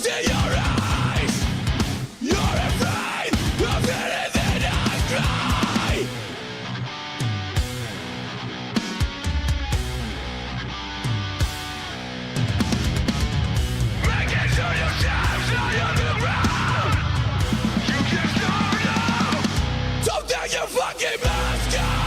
in your eyes. You're afraid of anything I cry. Making sure your steps lie on the ground. You can start now. Don't take your fucking mask off.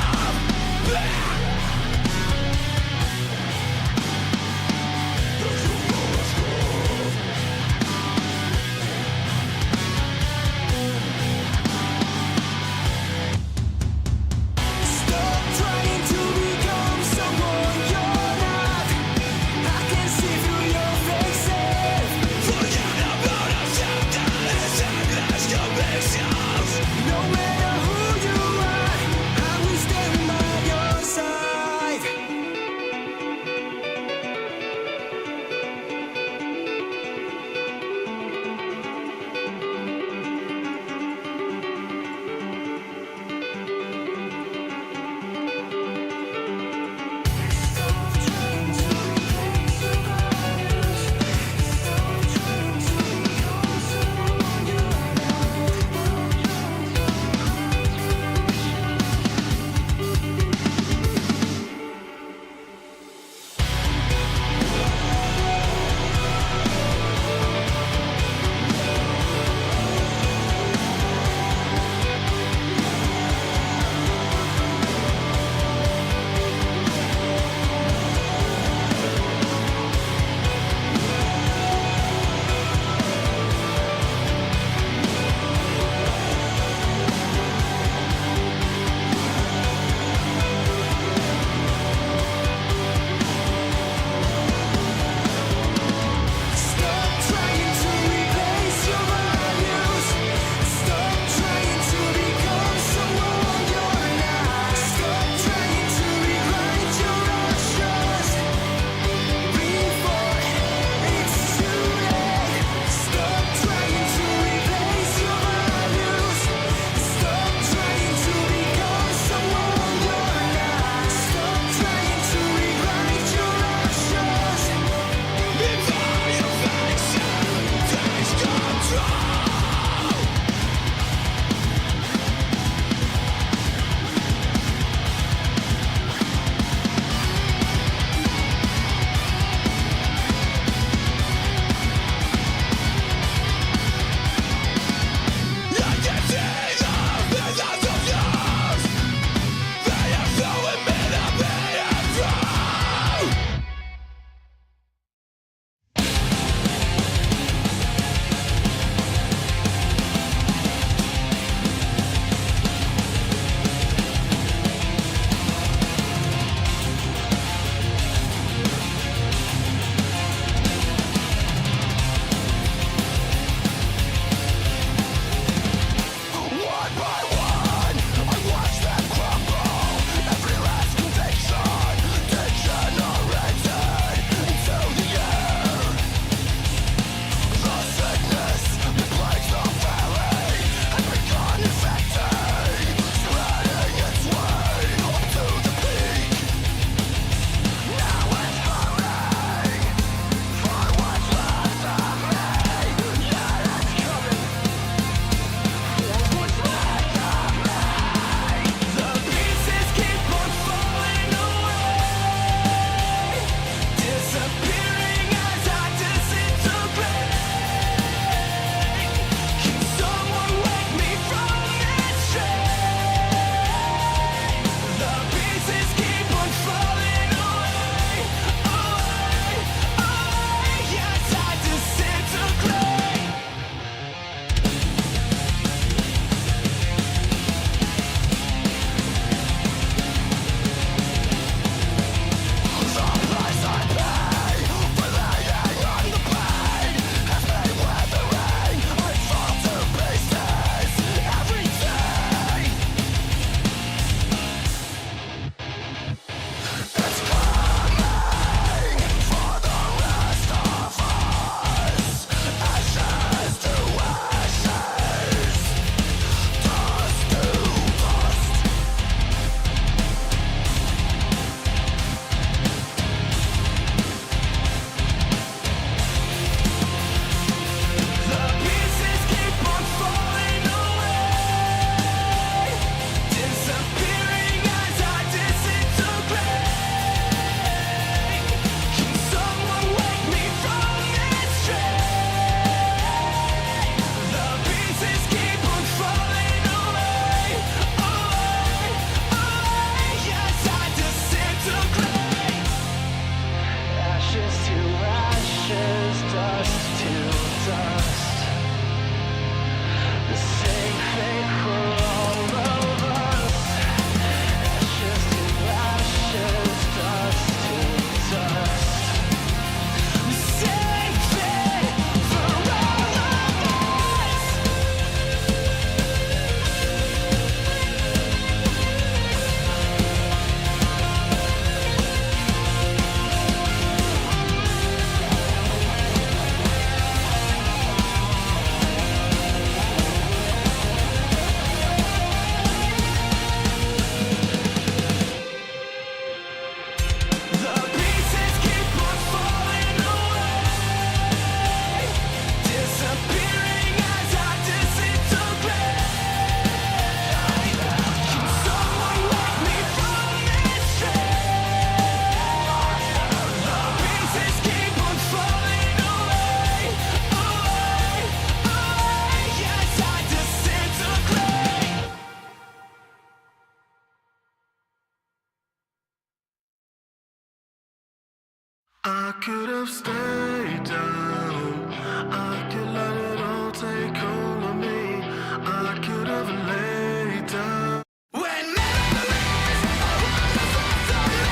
could have stayed down. I could let it all take hold of me. I could have laid down. When memories are wonderful to me,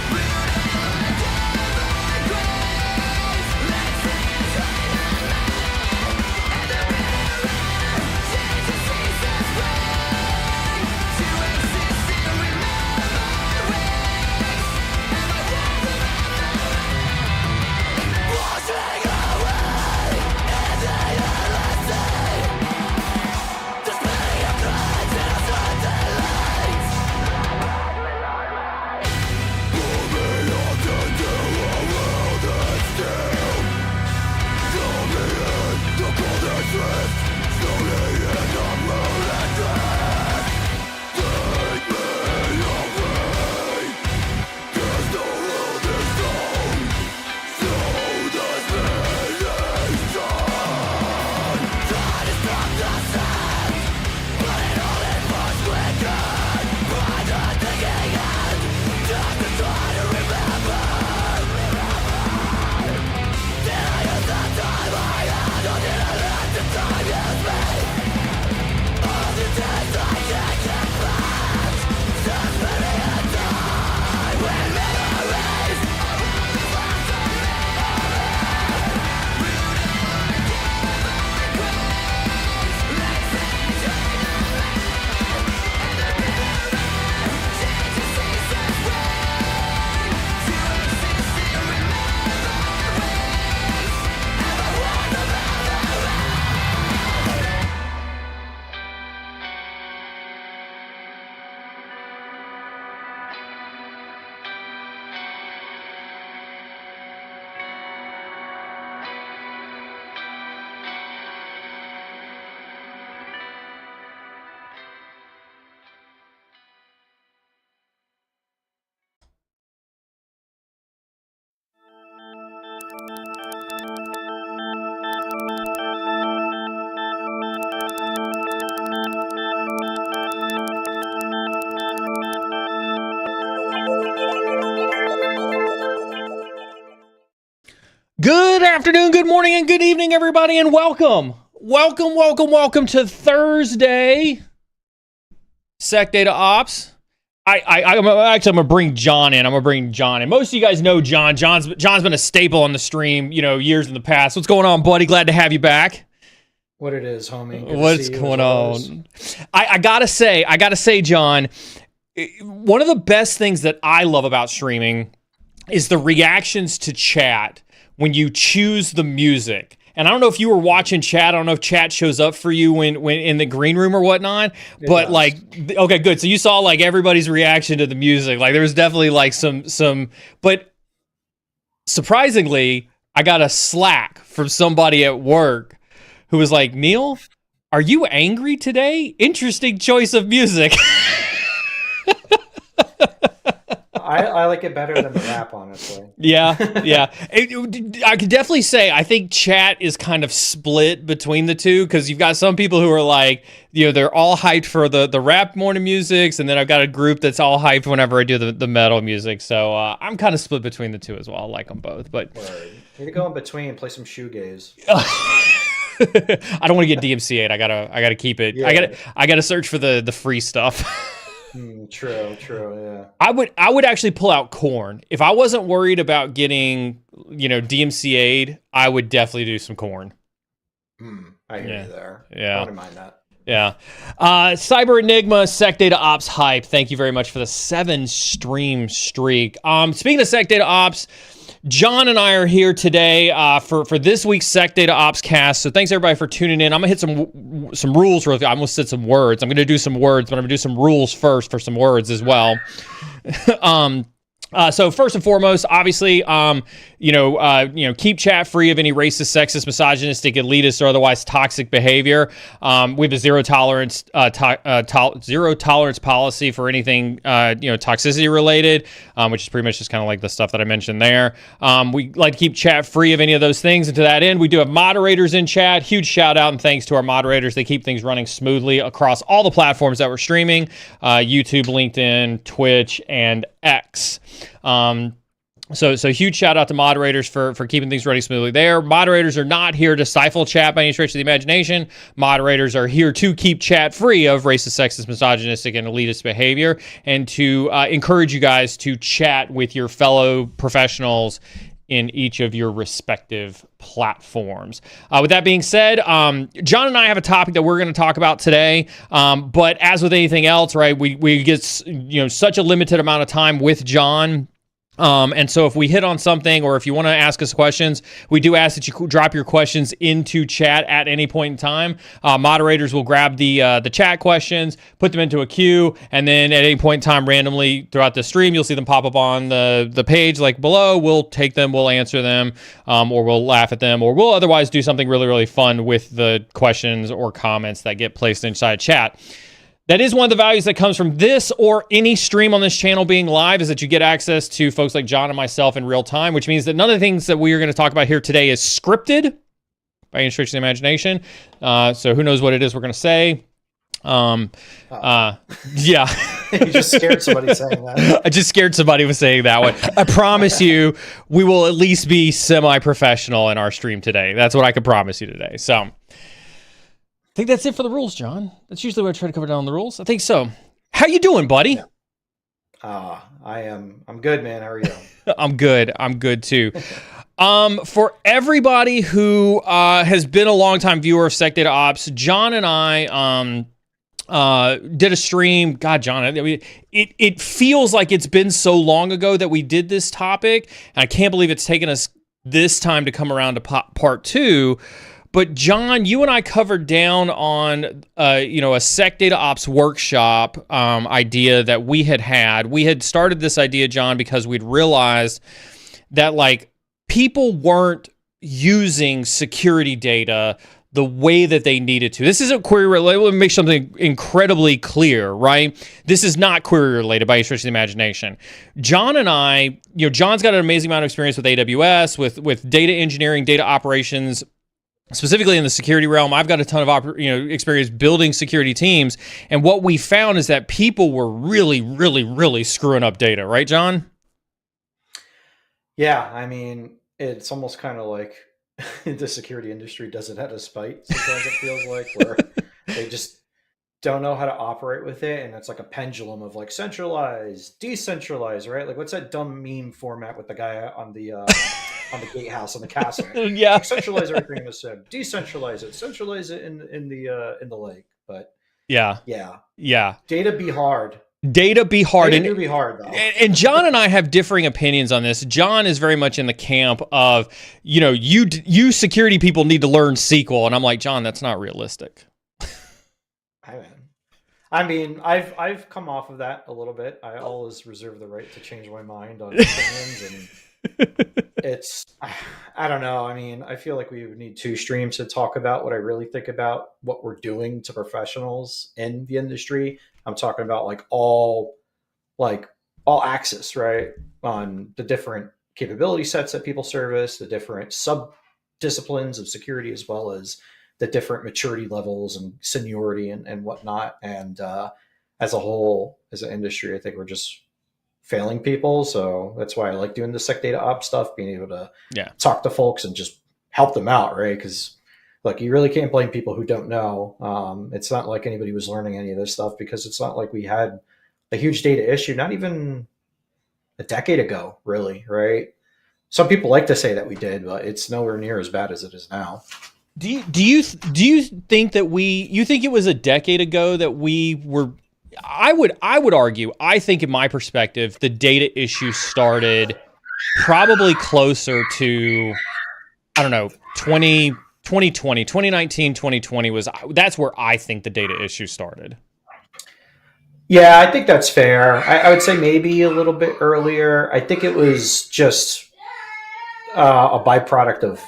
let's change the seasons way to exist in remembered ways. And I want washing away in the endless day. There's plenty of crimes in our Sunday lights. Moving on to do a world that's still. Throw me in the coldest drift, slowly in the moonlit drift. Take me away, 'cause the world is stone. So does creation. Try to stop the sun, but it only burns quicker. By the thinking end, just to try to remember. Did I use the time I had, or did I let the time use me? All of the days I can't get back, just many a time when memories are wonderful to me. Good afternoon, good morning, and good evening, everybody, and welcome to Thursday SecDataOps. I'm gonna bring John in. Most of you guys know John. John's been a staple on the stream, years in the past. What's going on, buddy? Glad to have you back. What it is, homie. Good What's going on? I gotta say, John, one of the best things that I love about streaming is the reactions to chat when you choose the music. And I don't know if you were watching chat. I don't know if chat shows up for you when in the green room or whatnot. But okay, good. So you saw like everybody's reaction to the music. Like there was definitely like some. But surprisingly, I got a Slack from somebody at work who was like, "Neal, are you angry today? Interesting choice of music." I like it better than the rap, honestly. Yeah. I could definitely say I think chat is kind of split between the two because you've got some people who are like, they're all hyped for the rap morning musics, and then I've got a group that's all hyped whenever I do the metal music. So I'm kind of split between the two as well. I like them both, but need to go in between and play some shoegaze. I don't want to get DMCA'd. I gotta keep it. Yeah. I gotta search for the free stuff. True, yeah. I would actually pull out Korn. If I wasn't worried about getting, DMCA'd, I would definitely do some Korn. I hear you there. Yeah. I wouldn't mind that. Yeah. Cyber Enigma, SecDataOps hype. Thank you very much for the 7 stream streak. Speaking of SecDataOps, John and I are here today for this week's SecDataOps cast. So thanks everybody for tuning in. I'm gonna hit some rules real quick. I almost said some words. I'm gonna do some words, but I'm gonna do some rules first for some words as well. So first and foremost, obviously, keep chat free of any racist, sexist, misogynistic, elitist, or otherwise toxic behavior. We have a zero tolerance policy for anything, toxicity related, which is pretty much just kind of like the stuff that I mentioned there. We like to keep chat free of any of those things. And to that end, we do have moderators in chat. Huge shout out and thanks to our moderators. They keep things running smoothly across all the platforms that we're streaming, YouTube, LinkedIn, Twitch, and X. So huge shout out to moderators for keeping things running smoothly there. Moderators are not here to stifle chat by any stretch of the imagination. Moderators are here to keep chat free of racist, sexist, misogynistic, and elitist behavior, and to encourage you guys to chat with your fellow professionals in each of your respective platforms. With that being said, John and I have a topic that we're going to talk about today. But as with anything else, right, we get such a limited amount of time with John. And so if we hit on something, or if you want to ask us questions, we do ask that you drop your questions into chat at any point in time. Moderators will grab the chat questions, put them into a queue, and then at any point in time, randomly throughout the stream, you'll see them pop up on the page like below. We'll take them, we'll answer them, or we'll laugh at them, or we'll otherwise do something really, really fun with the questions or comments that get placed inside chat. That is one of the values that comes from this or any stream on this channel being live, is that you get access to folks like John and myself in real time, which means that none of the things that we are going to talk about here today is scripted by any stretch of the imagination. So who knows what it is we're going to say. Yeah. You just scared somebody saying that. I just scared somebody with saying that one. I promise you, we will at least be semi-professional in our stream today. That's what I can promise you today. So I think that's it for the rules, John. That's usually what I try to cover down the rules. I think so. How you doing, buddy? I'm good, man. How are you? I'm good too. For everybody who has been a longtime viewer of SecDataOps, John and I did a stream. God, John, I mean, it feels like it's been so long ago that we did this topic, and I can't believe it's taken us this time to come around to part two. But John, you and I covered down on a SecDataOps workshop idea that we had. We had started this idea, John, because we'd realized that like people weren't using security data the way that they needed to. This isn't query related. Let me make something incredibly clear, right? This is not query related by any stretch of the imagination. John and I, John's got an amazing amount of experience with AWS, with data engineering, data operations, specifically in the security realm. I've got a ton of experience building security teams, and what we found is that people were really, really, really screwing up data, right, John? Yeah, I mean, it's almost kind of like the security industry does it at a spite. Sometimes it feels like, where they just don't know how to operate with it, and it's like a pendulum of like centralize, decentralize, right? Like, what's that dumb meme format with the guy on the gatehouse on the castle? Yeah, like, centralize everything in the SIM, decentralize it, centralize it in the lake. But yeah, data be hard. Data be hard. Data do be hard, though. And John and I have differing opinions on this. John is very much in the camp of, you security people need to learn SQL, and I'm like, John, that's not realistic. I mean, I've come off of that a little bit. I always reserve the right to change my mind on opinions, and I don't know. I mean, I feel like we would need two streams to talk about what I really think about what we're doing to professionals in the industry. I'm talking about all access, right? On the different capability sets that people service, the different sub disciplines of security, as well as the different maturity levels and seniority and whatnot. And as a whole, as an industry, I think we're just failing people. So that's why I like doing the SecDataOps stuff, being able to talk to folks and just help them out, right? Because look, you really can't blame people who don't know. It's not like anybody was learning any of this stuff, because it's not like we had a huge data issue, not even a decade ago, really, right? Some people like to say that we did, but it's nowhere near as bad as it is now. Do you think that you think it was a decade ago that we were? I would argue. I think, in my perspective, the data issue started probably closer to, I don't know, 2019, 2020 that's where I think the data issue started. Yeah, I think that's fair. I would say maybe a little bit earlier. I think it was just a byproduct of,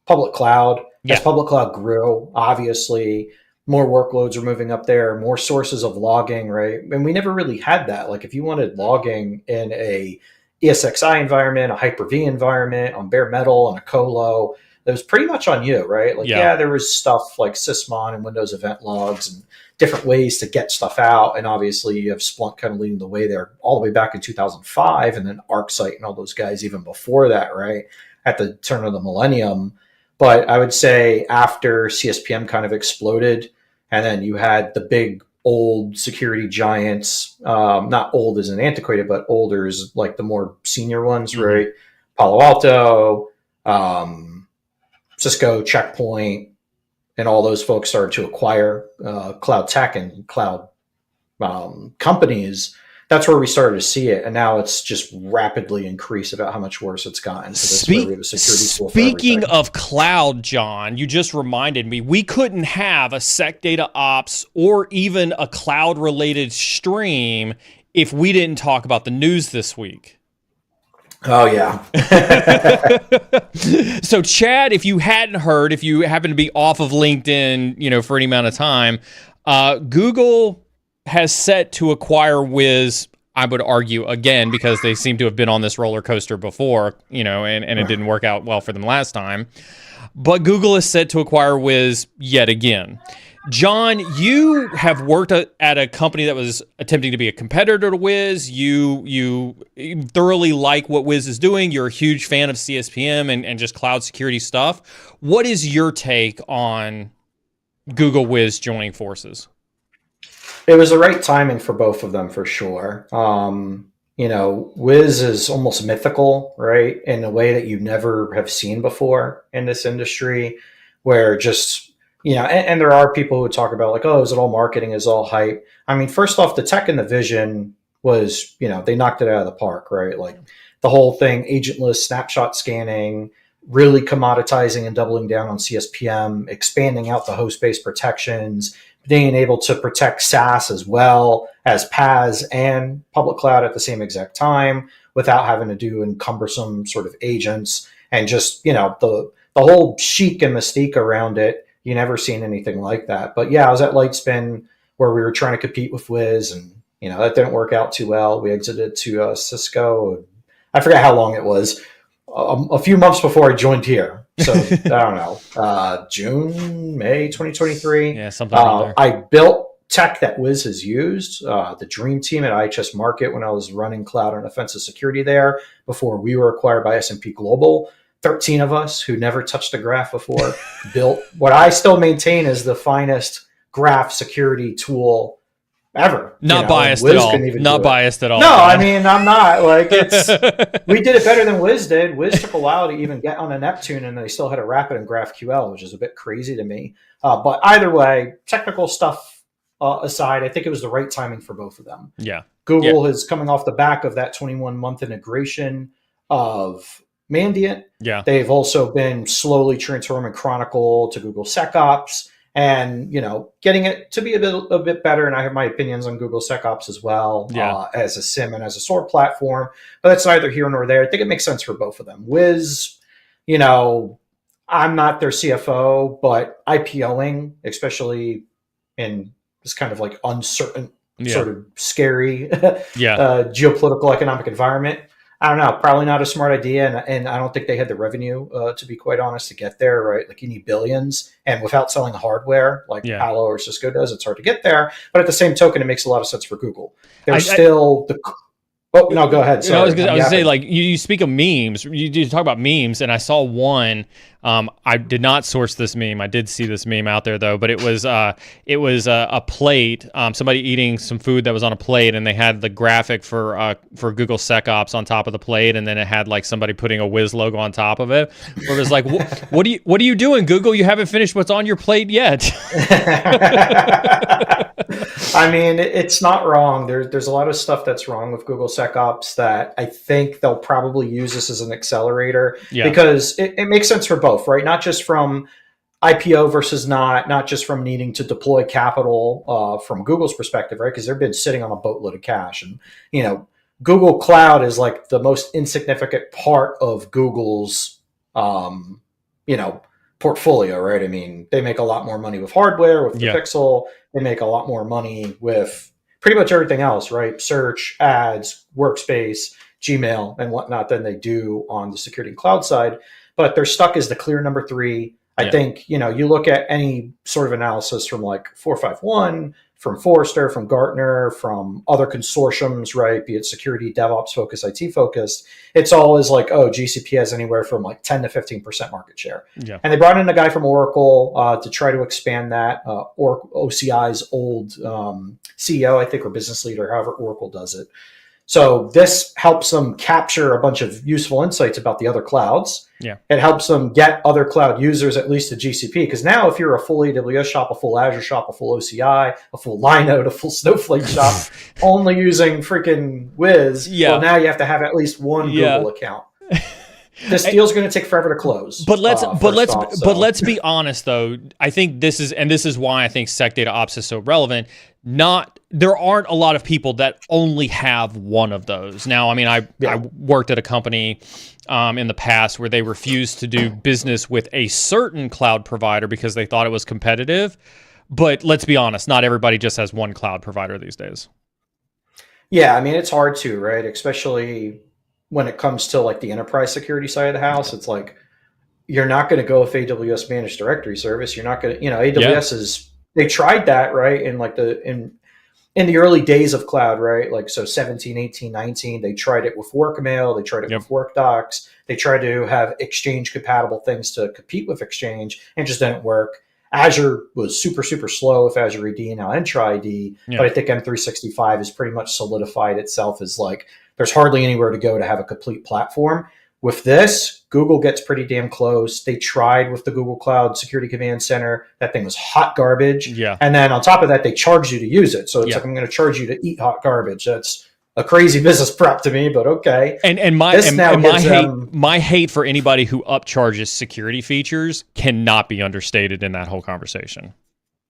public cloud. As public cloud grew, obviously, more workloads are moving up there, more sources of logging, right? And we never really had that. Like, if you wanted logging in a ESXi environment, a Hyper-V environment, on bare metal, and a colo, it was pretty much on you, right? Like, Yeah. there was stuff like Sysmon and Windows event logs and different ways to get stuff out. And obviously you have Splunk kind of leading the way there all the way back in 2005, and then ArcSight and all those guys even before that, right? At the turn of the millennium. But I would say after CSPM kind of exploded, and then you had the big old security giants, not old as an antiquated, but older as like the more senior ones, Mhm. right? Palo Alto, Cisco, Checkpoint, and all those folks started to acquire cloud tech and cloud companies. That's where we started to see it, and now it's just rapidly increased about how much worse it's gotten. So that's where we have a security tool for Speaking everything. of cloud, John, you just reminded me, we couldn't have a SecDataOps or even a cloud-related stream if we didn't talk about the news this week. Oh, yeah. So, Chad, if you hadn't heard, if you happen to be off of LinkedIn, for any amount of time, Google has set to acquire Wiz. I would argue again, because they seem to have been on this roller coaster before, and it didn't work out well for them last time. But Google is set to acquire Wiz yet again. John, you have worked at a company that was attempting to be a competitor to Wiz. You thoroughly like what Wiz is doing. You're a huge fan of CSPM and just cloud security stuff. What is your take on Google Wiz joining forces? It was the right timing for both of them, for sure. Wiz is almost mythical, right? In a way that you never have seen before in this industry, where just, and there are people who talk about like, oh, is it all marketing? Is it all hype? I mean, first off, the tech and the vision was, they knocked it out of the park, right? Like the whole thing, agentless snapshot scanning, really commoditizing and doubling down on CSPM, expanding out the host-based protections, being able to protect SaaS as well as PaaS and public cloud at the same exact time without having to do cumbersome sort of agents, and just, the whole chic and mystique around it. You never seen anything like that. But yeah, I was at Lightspin where we were trying to compete with Wiz, and, that didn't work out too well. We exited to Cisco. I forget how long it was. A few months before I joined here. So I don't know, June, May 2023. Yeah, something like that. I built tech that Wiz has used, the Dream Team at IHS Markit when I was running cloud and offensive security there before we were acquired by S&P Global. 13 of us who never touched a graph before built what I still maintain is the finest graph security tool ever. Not biased at all. Not biased at all. No, I mean, I'm not. Like, we did it better than Wiz did. Wiz took a while to even get on a Neptune, and they still had a Rapid and GraphQL, which is a bit crazy to me. But either way, technical stuff aside, I think it was the right timing for both of them. Yeah. Google is coming off the back of that 21-month integration of Mandiant. Yeah. They've also been slowly transforming Chronicle to Google SecOps, and getting it to be a bit better. And I have my opinions on Google SecOps as well, as a SIEM and as a SOAR platform. But that's neither here nor there. I think it makes sense for both of them. Wiz, I'm not their CFO, but IPOing, especially in this kind of like uncertain, sort of scary geopolitical economic environment, I don't know, probably not a smart idea. And I don't think they had the revenue, to be quite honest, to get there, right? Like, you need billions. And without selling hardware like Palo or Cisco does, it's hard to get there. But at the same token, it makes a lot of sense for Google. Oh, no, go ahead. Sorry. I was going to say, like, you speak of memes. You talk about memes, and I saw one. I did not source this meme. I did see this meme out there, though. But it was a plate. Somebody eating some food that was on a plate, and they had the graphic for Google SecOps on top of the plate, and then it had like somebody putting a Wiz logo on top of it. Where it was like, what are you doing, Google? You haven't finished what's on your plate yet. I mean, it's not wrong. There's a lot of stuff that's wrong with Google SecOps that I think they'll probably use this as an accelerator, because it makes sense for both, right? Not just from IPO versus not just from needing to deploy capital from Google's perspective, right? Because they've been sitting on a boatload of cash, and Google Cloud is like the most insignificant part of Google's portfolio, right? I mean, they make a lot more money with hardware, with the Pixel. They make a lot more money with pretty much everything else, right? Search, ads, workspace, Gmail, and whatnot than they do on the security and cloud side. but they're stuck as the clear number 3. I think, you look at any sort of analysis from like 451, from Forrester, from Gartner, from other consortiums, right? Be it security, DevOps focused, IT focused. It's always like, oh, GCP has anywhere from like 10 to 15% market share. Yeah. And they brought in a guy from Oracle to try to expand that. OCI's old CEO, I think, or business leader, however Oracle does it. So this helps them capture a bunch of useful insights about the other clouds. Yeah. It helps them get other cloud users at least to GCP. Because now if you're a full AWS shop, a full Azure shop, a full OCI, a full Linode, a full Snowflake shop, only using freaking Wiz, well, now you have to have at least one Google account. This deal's going to take forever to close. But let's be honest though. I think this is why I think SecDataOps is so relevant. There aren't a lot of people that only have one of those. Now, I mean, I worked at a company in the past where they refused to do business with a certain cloud provider because they thought it was competitive. But let's be honest, not everybody just has one cloud provider these days. Yeah, I mean, it's hard to, right? Especially when it comes to like the enterprise security side of the house. It's like, you're not going to go with AWS managed directory service. You're not going to, AWS is, they tried that, right? In like in the early days of cloud, right? Like, so 17, 18, 19, they tried it with Workmail. They tried it with WorkDocs. They tried to have Exchange compatible things to compete with Exchange, and just didn't work. Azure was super, super slow with Azure AD and now Entra ID, but I think M365 has pretty much solidified itself as like, there's hardly anywhere to go to have a complete platform. With this, Google gets pretty damn close. They tried with the Google Cloud Security Command Center. That thing was hot garbage. Yeah. And then on top of that, they charge you to use it. So it's like, I'm going to charge you to eat hot garbage. That's a crazy business prep to me, but okay. And my hate for anybody who upcharges security features cannot be understated in that whole conversation.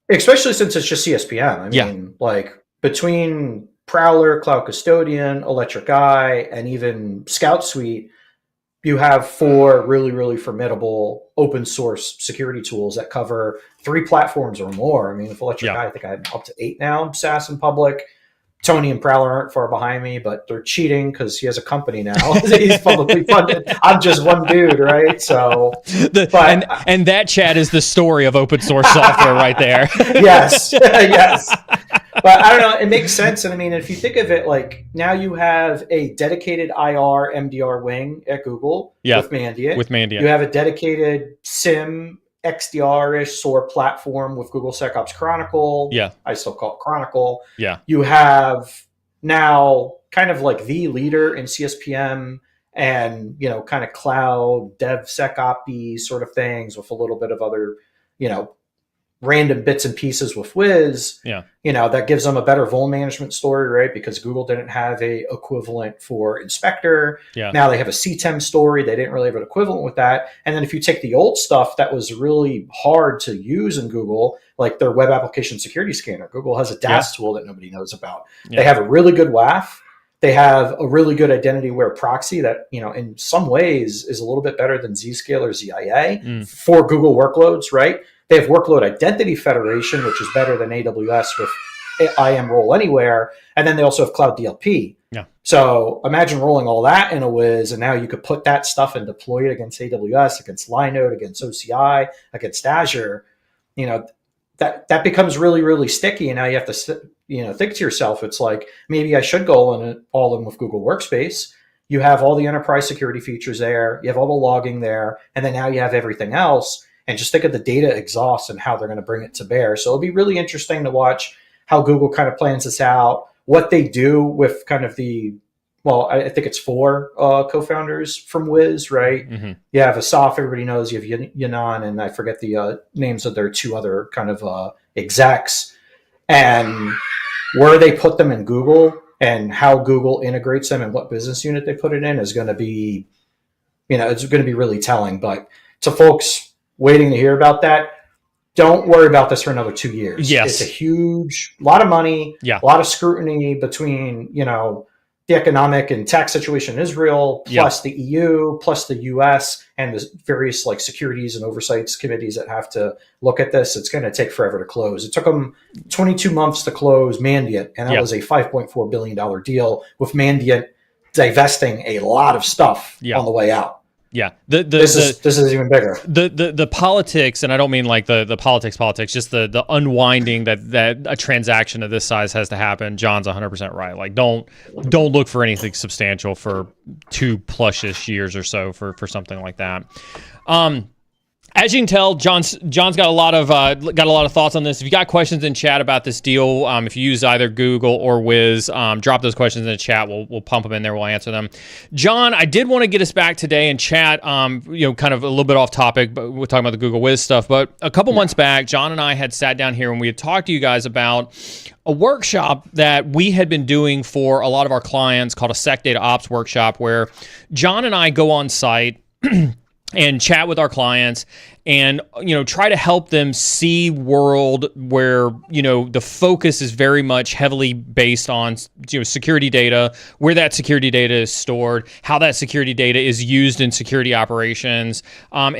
Especially since it's just CSPM. I mean, like between Prowler, Cloud Custodian, Electric Eye, and even Scout Suite, you have 4 really, really formidable open source security tools that cover 3 platforms or more. I mean, with Electric Eye, I think I have up to 8 now, SaaS and public. Tony and Prowler aren't far behind me, but they're cheating because he has a company now. He's publicly funded. I'm just one dude, right? So, and that chat is the story of open source software right there. Yes, yes. But I don't know. It makes sense. And I mean, if you think of it, like now you have a dedicated IR MDR wing at Google with Mandiant. You have a dedicated SIM XDR-ish SOAR platform with Google SecOps Chronicle. Yeah. I still call it Chronicle. Yeah. You have now kind of like the leader in CSPM and, kind of cloud DevSecOps sort of things with a little bit of other, random bits and pieces with Wiz, that gives them a better vuln management story, right? Because Google didn't have a equivalent for Inspector. Yeah. Now they have a CTEM story. They didn't really have an equivalent with that. And then if you take the old stuff that was really hard to use in Google, like their web application security scanner, Google has a DAS tool that nobody knows about. Yeah. They have a really good WAF. They have a really good identity aware proxy that, in some ways is a little bit better than Zscaler or ZIA for Google workloads, right? They have Workload Identity Federation, which is better than AWS with IAM Role Anywhere. And then they also have Cloud DLP. Yeah. So imagine rolling all that in a Wiz, and now you could put that stuff and deploy it against AWS, against Linode, against OCI, against Azure. That becomes really, really sticky. And now you have to, think to yourself, it's like, maybe I should go all in with Google Workspace. You have all the enterprise security features there. You have all the logging there. And then now you have everything else. And just think of the data exhaust and how they're going to bring it to bear. So it'll be really interesting to watch how Google kind of plans this out, what they do with kind of I think it's 4 co-founders from Wiz, right? Mm-hmm. You have Asaf, everybody knows. You have Yanan, and I forget the names of their 2 other kind of execs. And where they put them in Google and how Google integrates them and what business unit they put it in is going to be, it's going to be really telling. But to folks waiting to hear about that, don't worry about this for another 2 years. Yes. It's a lot of money, a lot of scrutiny between, the economic and tax situation in Israel, plus the EU, plus the US, and the various like securities and oversights committees that have to look at this. It's going to take forever to close. It took them 22 months to close Mandiant, and that was a $5.4 billion deal with Mandiant divesting a lot of stuff on the way out. Yeah. This is even bigger. The politics, and I don't mean like the politics, just the unwinding that a transaction of this size has to happen. John's 100% right. Like don't look for anything substantial for 2+ years or so for something like that. As you can tell, John's got a lot of thoughts on this. If you got questions in chat about this deal, if you use either Google or Wiz, drop those questions in the chat. We'll pump them in there. We'll answer them. John, I did want to get us back today in chat. Kind of a little bit off topic, but we're talking about the Google Wiz stuff. But a couple months back, John and I had sat down here and we had talked to you guys about a workshop that we had been doing for a lot of our clients called a SecDataOps workshop, where John and I go on site and chat with our clients and, try to help them see world where, the focus is very much heavily based on, security data, where that security data is stored, how that security data is used in security operations. And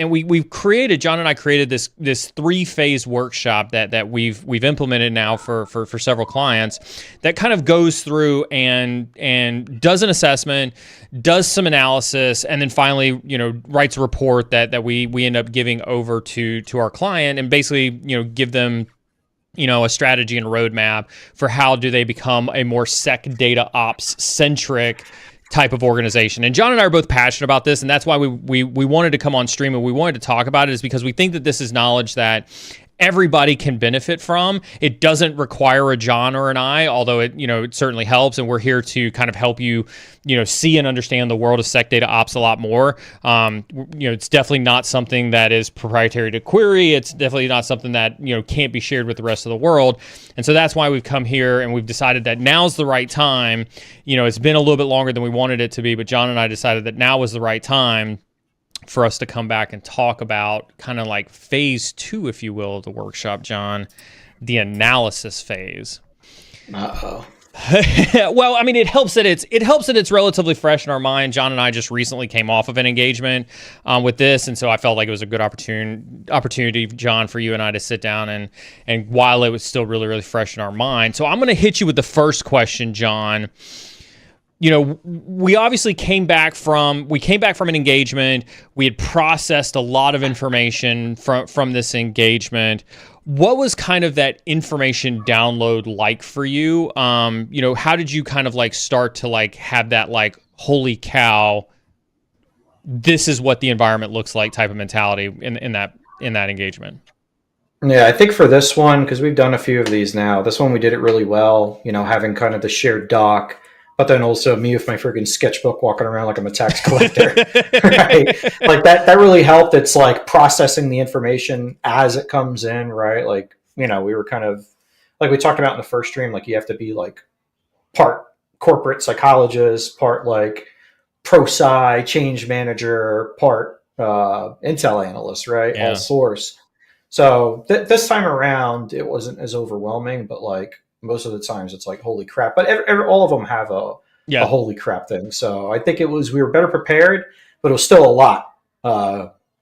John and I created this 3-phase workshop that we've implemented now for several clients that kind of goes through and does an assessment, does some analysis, and then finally, writes a report that we end up giving over to our client, and basically, give them, a strategy and roadmap for how do they become a more SecDataOps centric type of organization. And John and I are both passionate about this, and that's why we wanted to come on stream and we wanted to talk about it, is because we think that this is knowledge that everybody can benefit from. It doesn't require a John or an I, although it certainly helps, and we're here to kind of help you, see and understand the world of SecDataOps a lot more. It's definitely not something that is proprietary to Query. It's definitely not something that, can't be shared with the rest of the world. And so that's why we've come here and we've decided that now's the right time. It's been a little bit longer than we wanted it to be, but John and I decided that now was the right time for us to come back and talk about kind of like phase 2, if you will, of the workshop, John, the analysis phase. Uh-oh. Well, I mean, it helps that it's relatively fresh in our mind. John and I just recently came off of an engagement with this, and so I felt like it was a good opportunity, John, for you and I to sit down and while it was still really, really fresh in our mind. So I'm going to hit you with the first question, John. We obviously came back from an engagement. We had processed a lot of information from this engagement. What was kind of that information download like for you? How did you kind of like start to like have that like, holy cow, this is what the environment looks like type of mentality in that engagement? Yeah, I think for this one, because we've done a few of these now, this one we did it really well, having kind of the shared doc, but then also me with my freaking sketchbook walking around like I'm a tax collector, right? Like that really helped. It's like processing the information as it comes in, right? Like, we were kind of, like we talked about in the first stream, like you have to be like part corporate psychologist, part like pro-sci, change manager, part intel analyst, right? Yeah. All source. So this time around, it wasn't as overwhelming, but like, most of the times it's like, holy crap. But all of them have a holy crap thing. So I think we were better prepared, but it was still a lot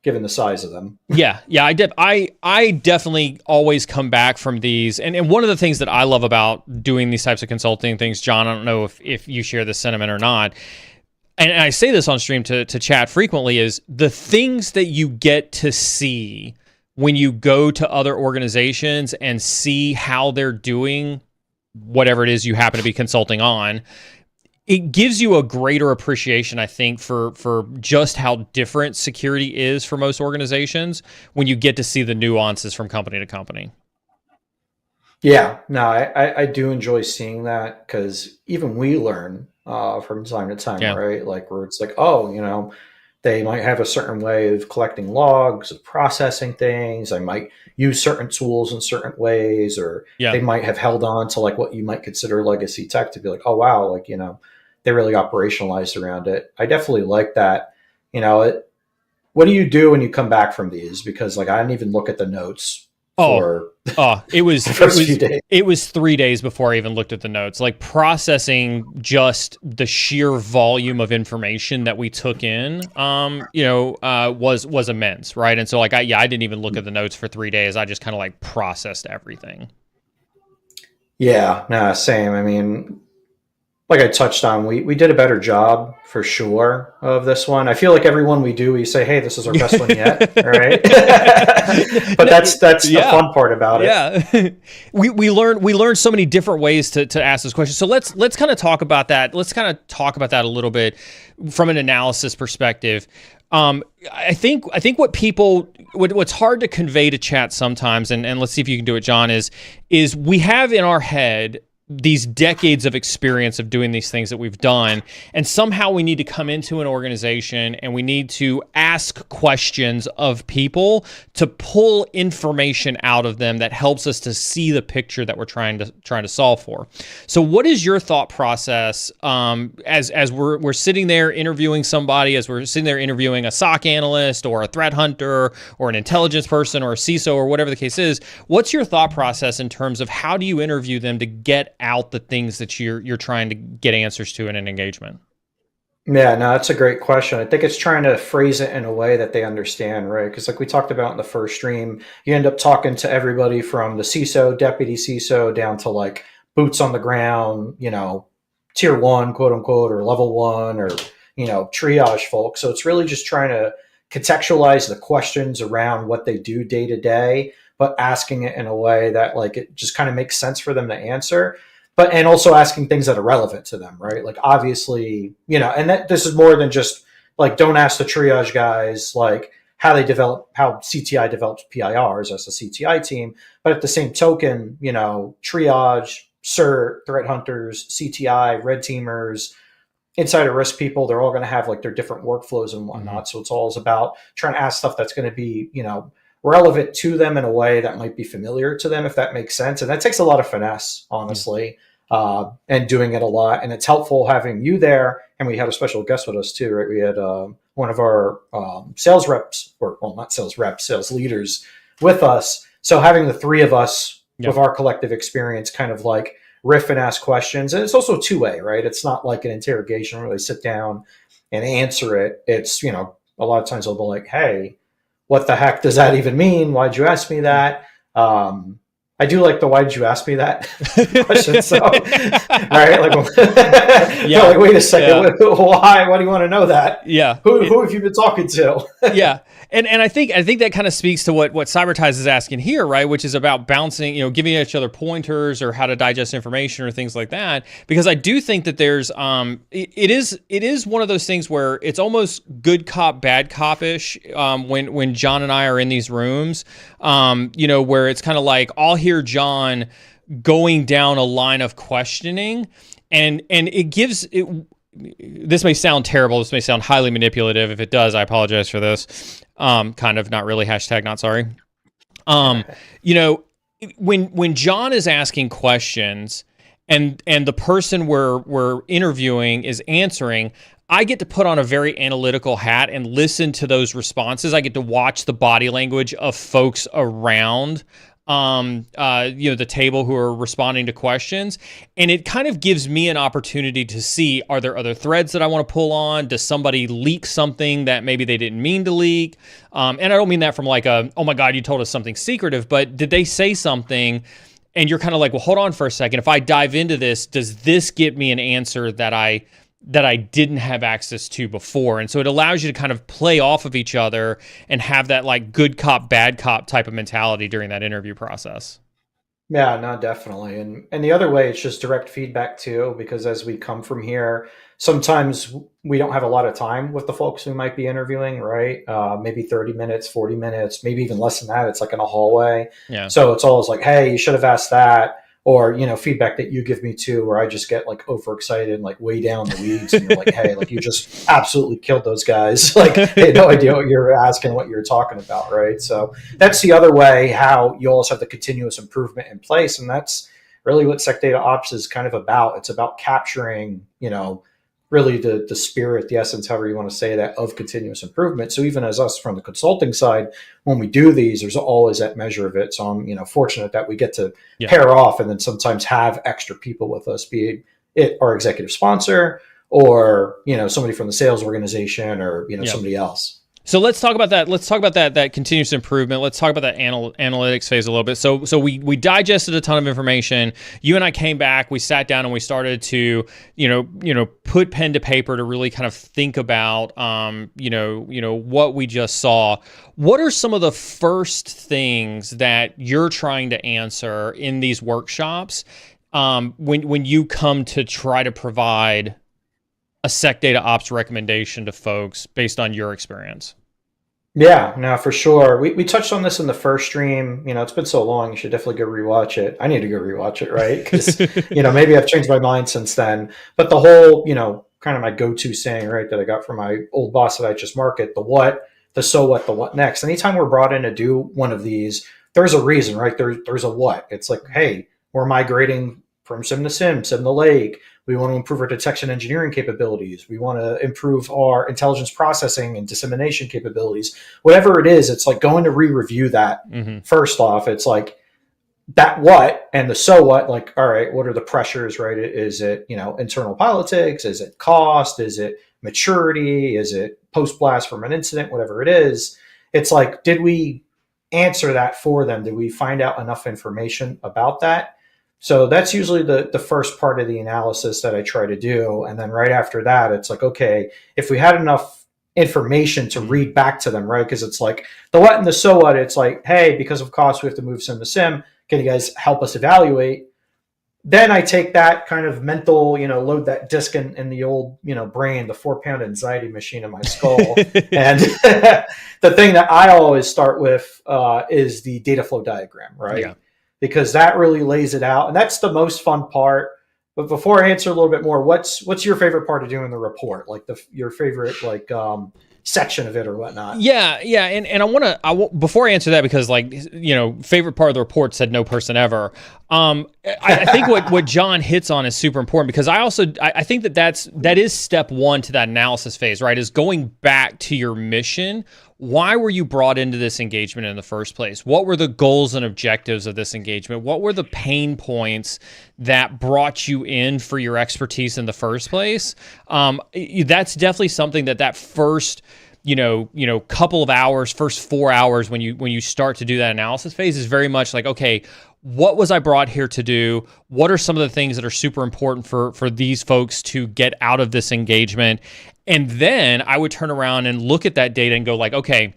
given the size of them. Yeah, I definitely always come back from these. And one of the things that I love about doing these types of consulting things, John, I don't know if you share this sentiment or not, and I say this on stream to chat frequently, is the things that you get to see when you go to other organizations and see how they're doing whatever it is you happen to be consulting on, it gives you a greater appreciation, I think, for just how different security is for most organizations when you get to see the nuances from company to company. Yeah, no, I do enjoy seeing that, because even we learn from time to time, right? Like where it's like, oh, they might have a certain way of collecting logs, of processing things. I might use certain tools in certain ways, or they might have held on to like what you might consider legacy tech to be like, oh, wow, like, they really operationalized around it. I definitely like that. What do you do when you come back from these? Because like, I didn't even look at the notes. It was 3 days before I even looked at the notes. Like processing just the sheer volume of information that we took in, was immense, right? And so like, I didn't even look at the notes for 3 days. I just kind of like processed everything. Yeah, no, same. I mean, like I touched on, we did a better job for sure of this one. I feel like every one we do, we say, "Hey, this is our best one yet." All right, but that's the fun part about it. Yeah, we learn so many different ways to ask this question. So let's kind of talk about that. Let's kind of talk about that a little bit from an analysis perspective. I think what's hard to convey to chat sometimes, and let's see if you can do it, John, is we have in our head these decades of experience of doing these things that we've done, and somehow we need to come into an organization and we need to ask questions of people to pull information out of them that helps us to see the picture that we're trying to solve for. So what is your thought process as we're sitting there interviewing somebody, as we're sitting there interviewing a SOC analyst or a threat hunter or an intelligence person or a CISO or whatever the case is? What's your thought process in terms of how do you interview them to get out the things that you're trying to get answers to in an engagement? Yeah, no, that's a great question. I think it's trying to phrase it in a way that they understand, right? Because like we talked about in the first stream, you end up talking to everybody from the CISO, deputy CISO, down to like boots on the ground, tier one, quote unquote, or level one, or, triage folks. So it's really just trying to contextualize the questions around what they do day to day, but asking it in a way that like it just kind of makes sense for them to answer. And also asking things that are relevant to them, right? Like obviously, and that this is more than just like, don't ask the triage guys, like how CTI develops PIRs as a CTI team. But at the same token, triage, CERT, threat hunters, CTI, red teamers, insider risk people, they're all going to have like their different workflows and whatnot. Mm-hmm. So it's all about trying to ask stuff that's going to be, relevant to them in a way that might be familiar to them, if that makes sense. And that takes a lot of finesse, honestly, and doing it a lot. And it's helpful having you there. And we had a special guest with us too, right? We had one of our sales reps, not sales reps, sales leaders with us. So having the three of us with our collective experience kind of like riff and ask questions. And it's also two-way, right? It's not like an interrogation where they sit down and answer it. It's, a lot of times they'll be like, "Hey, what the heck does that even mean? Why'd you ask me that?" I do like the "why did you ask me that" question. So, right? Like, like, wait a second. Yeah. Why? Why do you want to know that? Yeah. Who have you been talking to? Yeah. And I think that kind of speaks to what CyberTies is asking here, right? Which is about bouncing, giving each other pointers or how to digest information or things like that. Because I do think that there's it is one of those things where it's almost good cop, bad cop-ish when John and I are in these rooms, where it's kind of like I'll hear John going down a line of questioning and it gives it. This may sound terrible. This may sound highly manipulative. If it does, I apologize for this. Kind of, not really, hashtag not sorry. When John is asking questions and the person we're interviewing is answering, I get to put on a very analytical hat and listen to those responses. I get to watch the body language of folks around the table who are responding to questions. And it kind of gives me an opportunity to see, are there other threads that I want to pull on? Does somebody leak something that maybe they didn't mean to leak? And I don't mean that from like oh my God, you told us something secretive, but did they say something? And you're kind of like, well, hold on for a second. If I dive into this, does this get me an answer that I didn't have access to before? And so it allows you to kind of play off of each other and have that like good cop, bad cop type of mentality during that interview process. Yeah, no, definitely. And the other way, it's just direct feedback too, because as we come from here, sometimes we don't have a lot of time with the folks we might be interviewing, right? Maybe 30 minutes, 40 minutes, maybe even less than that. It's like in a hallway. Yeah. So it's always like, hey, you should have asked that. Or, feedback that you give me too, where I just get like overexcited, like way down the weeds. And you're like, hey, like you just absolutely killed those guys. Like they had no idea what you're asking, what you're talking about. Right. So that's the other way, how you also have the continuous improvement in place. And that's really what SecDataOps is kind of about. It's about capturing, really the spirit, the essence, however you want to say that, of continuous improvement. So even as us from the consulting side, when we do these, there's always that measure of it. So I'm, fortunate that we get to pair off and then sometimes have extra people with us, be it our executive sponsor or, somebody from the sales organization or, somebody else. So let's talk about that. Let's talk about that continuous improvement. Let's talk about that analytics phase a little bit. So we digested a ton of information. You and I came back. We sat down and we started to put pen to paper to really kind of think about what we just saw. What are some of the first things that you're trying to answer in these workshops when you come to try to provide a SecDataOps recommendation to folks based on your experience? Yeah, no, for sure. We touched on this in the first stream. It's been so long. You should definitely go rewatch it. I need to go rewatch it, right? Because, maybe I've changed my mind since then. But the whole, kind of my go-to saying, right, that I got from my old boss at IHS Market, the what, the so what, the what next. Anytime we're brought in to do one of these, there's a reason, right? There's a what. It's like, hey, we're migrating from SIM to SIM to lake. We want to improve our detection engineering capabilities. We want to improve our intelligence processing and dissemination capabilities. Whatever it is, it's like going to re-review that. Mm-hmm. First off, it's like that what and the so what, like, all right, what are the pressures, right? Is it, internal politics? Is it cost? Is it maturity? Is it post-blast from an incident? Whatever it is, it's like, did we answer that for them? Did we find out enough information about that? So that's usually the first part of the analysis that I try to do. And then right after that, it's like, okay, if we had enough information to read back to them, right? Because it's like the what and the so what, it's like, hey, because of cost, we have to move SIM to SIM. Can you guys help us evaluate? Then I take that kind of mental, load that disk in the old, brain, the 4-pound anxiety machine in my skull. And the thing that I always start with is the data flow diagram, right? Yeah. Because that really lays it out. And that's the most fun part. But before I answer a little bit more, what's your favorite part of doing the report? Like your favorite section of it or whatnot? Yeah. And I want to, before I answer that, because favorite part of the report said no person ever. I think what John hits on is super important, because I think that is step one to that analysis phase, right? Is going back to your mission. Why were you brought into this engagement in the first place? What were the goals and objectives of this engagement? What were the pain points that brought you in for your expertise in the first place? That's definitely something that first, couple of hours, first 4 hours when you start to do that analysis phase is very much like, okay, what was I brought here to do? What are some of the things that are super important for these folks to get out of this engagement? And then I would turn around and look at that data and go like, okay,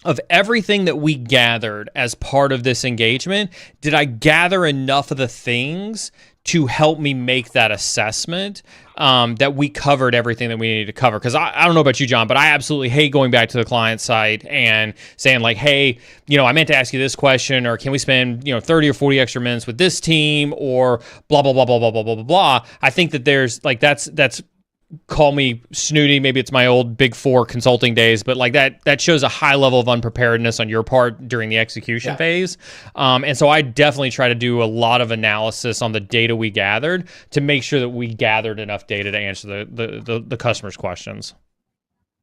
of everything that we gathered as part of this engagement, did I gather enough of the things to help me make that assessment that we covered everything that we needed to cover? Because I don't know about you, John, but I absolutely hate going back to the client side and saying like, hey, I meant to ask you this question, or can we spend 30 or 40 extra minutes with this team, or blah blah blah blah blah blah blah blah blah. I think that there's like that's call me snooty, maybe it's my old Big Four consulting days, but like that shows a high level of unpreparedness on your part during the execution phase. And so I definitely try to do a lot of analysis on the data we gathered to make sure that we gathered enough data to answer the customer's questions.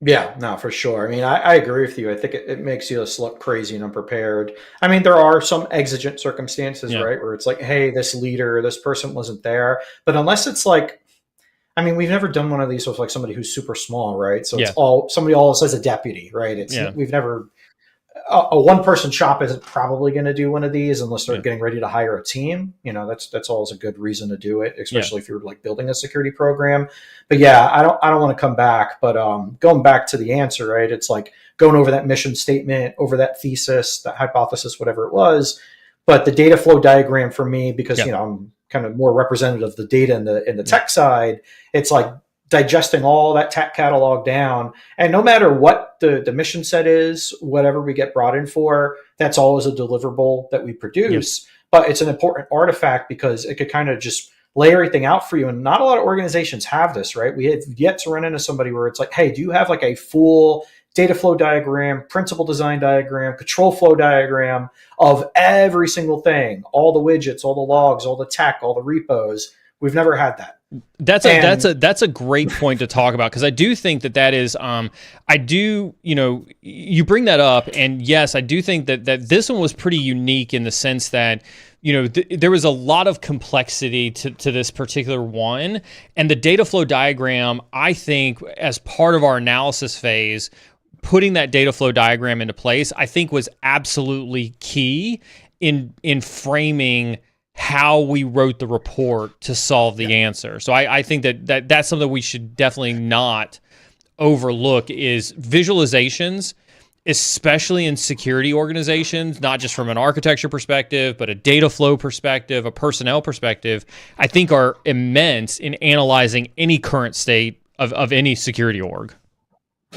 Yeah, no, for sure. I mean, I agree with you. I think it makes you just look crazy and unprepared. I mean, there are some exigent circumstances, right, where it's like, hey, this leader, this person wasn't there. But unless it's like, I mean, we've never done one of these with like somebody who's super small, right? So it's somebody always says a deputy, right? We've never, a one-person shop isn't probably going to do one of these unless they're getting ready to hire a team. That's always a good reason to do it, especially if you're like building a security program. But yeah, I don't want to come back, but going back to the answer, right? It's like going over that mission statement, over that thesis, that hypothesis, whatever it was. But the data flow diagram for me, because I'm kind of more representative of the data in the tech side, it's like digesting all that tech catalog down. And no matter what the mission set is, whatever we get brought in for, that's always a deliverable that we produce. Yep. But it's an important artifact because it could kind of just lay everything out for you. And not a lot of organizations have this, right? We have yet to run into somebody where it's like, hey, do you have like a full data flow diagram, principal design diagram, control flow diagram of every single thing, all the widgets, all the logs, all the tech, all the repos? We've never had that. That's a great point to talk about, because I do think that is you bring that up, and yes, I do think that this one was pretty unique in the sense that there was a lot of complexity to this particular one, and the data flow diagram, I think, as part of our analysis phase, putting that data flow diagram into place, I think was absolutely key in framing how we wrote the report to solve the answer. So I think that's something we should definitely not overlook is visualizations, especially in security organizations, not just from an architecture perspective, but a data flow perspective, a personnel perspective, I think are immense in analyzing any current state of any security org.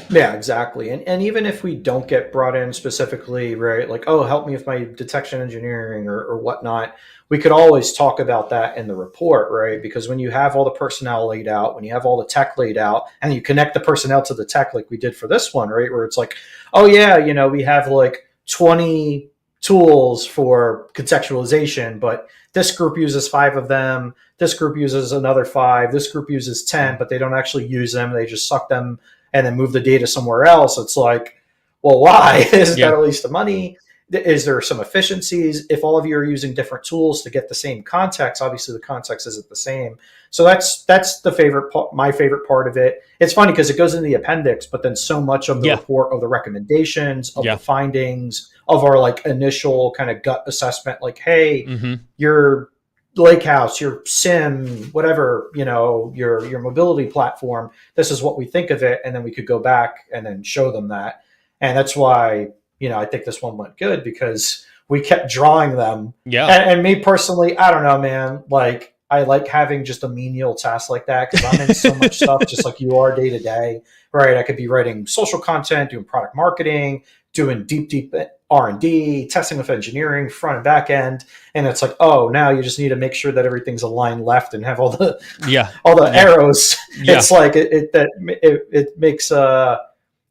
Yeah, exactly. And even if we don't get brought in specifically, right, like, oh, help me with my detection engineering or whatnot, we could always talk about that in the report, right? Because when you have all the personnel laid out, when you have all the tech laid out, and you connect the personnel to the tech like we did for this one, right, where it's like, oh, yeah, you know, we have like 20 tools for contextualization, but this group uses 5 of them, this group uses another 5, this group uses 10, but they don't actually use them. They just suck them and then move the data somewhere else. It's like, well, why? Is that a waste of money? Is there some efficiencies? If all of you are using different tools to get the same context, obviously the context isn't the same. So that's the favorite part, my favorite part of it. It's funny because it goes in the appendix, but then so much of the report, of the recommendations, of the findings, of our like initial kind of gut assessment, like, hey, your Lakehouse, your SIM, whatever, you know, your mobility platform, this is what we think of it. And then we could go back and then show them that. And that's why, you know, I think this one went good because we kept drawing them. Yeah. And me personally, I don't know, man, like I like having just a menial task like that because I'm in so much stuff, just like you are day to day, right? I could be writing social content, doing product marketing, doing deep R&D, testing with engineering, front and back end. And it's like, oh, now you just need to make sure that everything's aligned left and have all the arrows. It's like it makes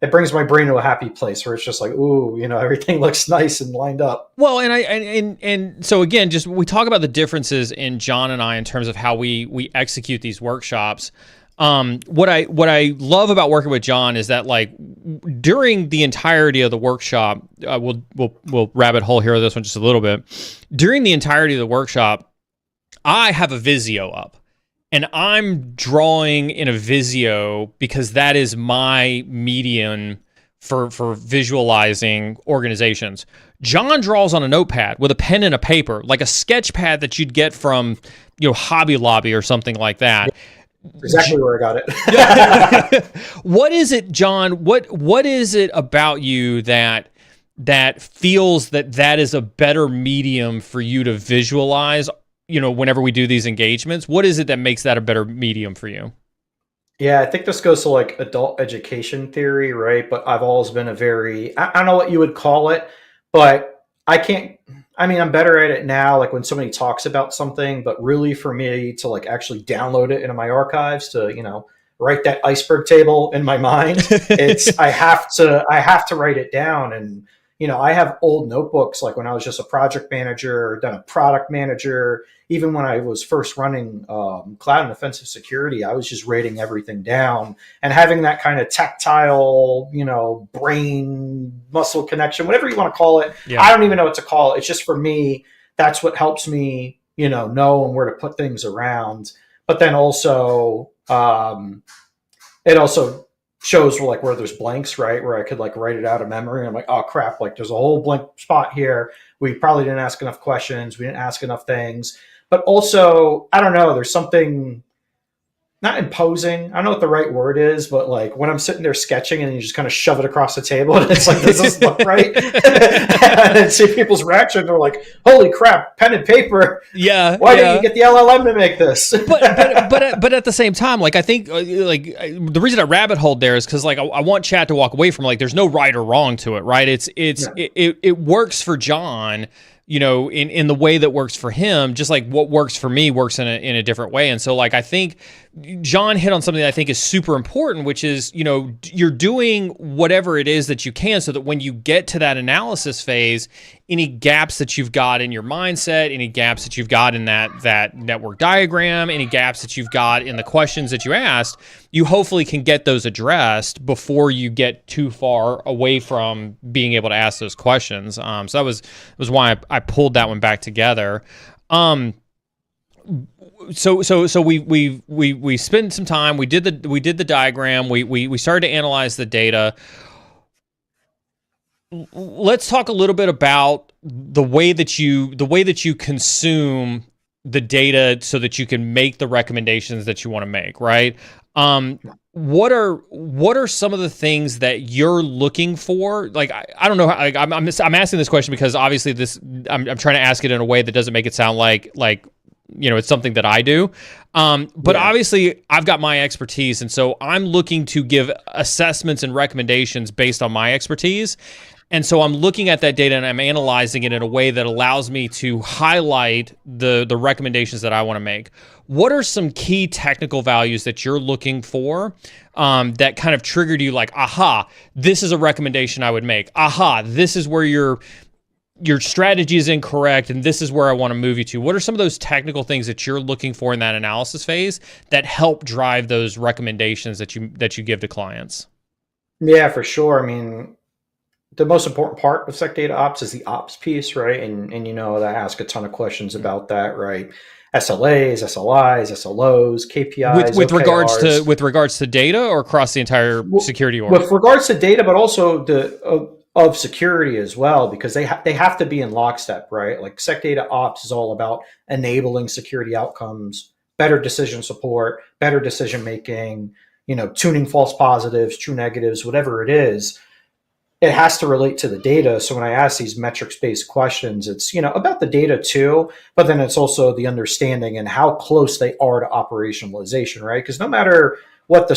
it brings my brain to a happy place where it's just like, ooh, you know, everything looks nice and lined up. Well, and so again, just we talk about the differences in John and I in terms of how we execute these workshops. What I love about working with John is that like during the entirety of the workshop, we'll rabbit hole here with this one just a little bit. During the entirety of the workshop, I have a Visio up. And I'm drawing in a Visio because that is my medium for visualizing organizations. John draws on a notepad with a pen and a paper, like a sketch pad that you'd get from, you know, Hobby Lobby or something like that. Exactly where I got it. What is it, John? What is it about you that feels that is a better medium for you to visualize? You know, whenever we do these engagements, what is it that makes that a better medium for you? Yeah, I think this goes to like adult education theory, right? But I've always been I don't know what you would call it, but I'm better at it now, like when somebody talks about something, but really for me to like actually download it into my archives to, you know, write that iceberg table in my mind, I have to write it down. And you know, I have old notebooks, like when I was just a project manager, or then a product manager. Even when I was first running cloud and offensive security, I was just writing everything down and having that kind of tactile, you know, brain muscle connection, whatever you want to call it. Yeah. I don't even know what to call it. It's just for me, that's what helps me, you know where to put things around. But then also, it also shows where there's blanks, right? Where I could like write it out of memory. I'm like, oh crap, like there's a whole blank spot here. We probably didn't ask enough questions. We didn't ask enough things. But also, I don't know, there's something not imposing. I don't know what the right word is, but like when I'm sitting there sketching and you just kind of shove it across the table and it's like, does this look right? And see people's reaction. They're like, holy crap, pen and paper. Yeah. Why didn't you get the LLM to make this? but at the same time, like I think the reason I rabbit holed there is because like I want Chad to walk away from like there's no right or wrong to it, right? It works for John, you know, in the way that works for him, just like what works for me works in a different way. And so like, I think John hit on something that I think is super important, which is, you know, you're doing whatever it is that you can so that when you get to that analysis phase, any gaps that you've got in your mindset, any gaps that you've got in that network diagram, any gaps that you've got in the questions that you asked, you hopefully can get those addressed before you get too far away from being able to ask those questions. So that was why I pulled that one back together. So we spent some time. We did the diagram. We started to analyze the data. let's talk a little bit about the way that you consume the data so that you can make the recommendations that you want to make, right? What are some of the things that you're looking for? Like, I don't know. I'm asking this question because obviously I'm trying to ask it in a way that doesn't make it sound like it's something that I do. But obviously I've got my expertise. And so I'm looking to give assessments and recommendations based on my expertise. And so I'm looking at that data and I'm analyzing it in a way that allows me to highlight the recommendations that I want to make. What are some key technical values that you're looking for that kind of triggered you like, aha, this is a recommendation I would make. Aha, this is where your strategy is incorrect and this is where I want to move you to. What are some of those technical things that you're looking for in that analysis phase that help drive those recommendations that you give to clients? Yeah, for sure. I mean, the most important part of SecDataOps is the ops piece, right? And I ask a ton of questions about that, right? SLAs, SLIs, SLOs, KPIs, with regards to data or across the entire security org? With regards to data, but also of security as well, because they have to be in lockstep, right? Like SecDataOps is all about enabling security outcomes, better decision support, better decision making, tuning false positives, true negatives, whatever it is. It has to relate to the data. So when I ask these metrics-based questions, it's, about the data too, but then it's also the understanding and how close they are to operationalization, right? Because no matter what the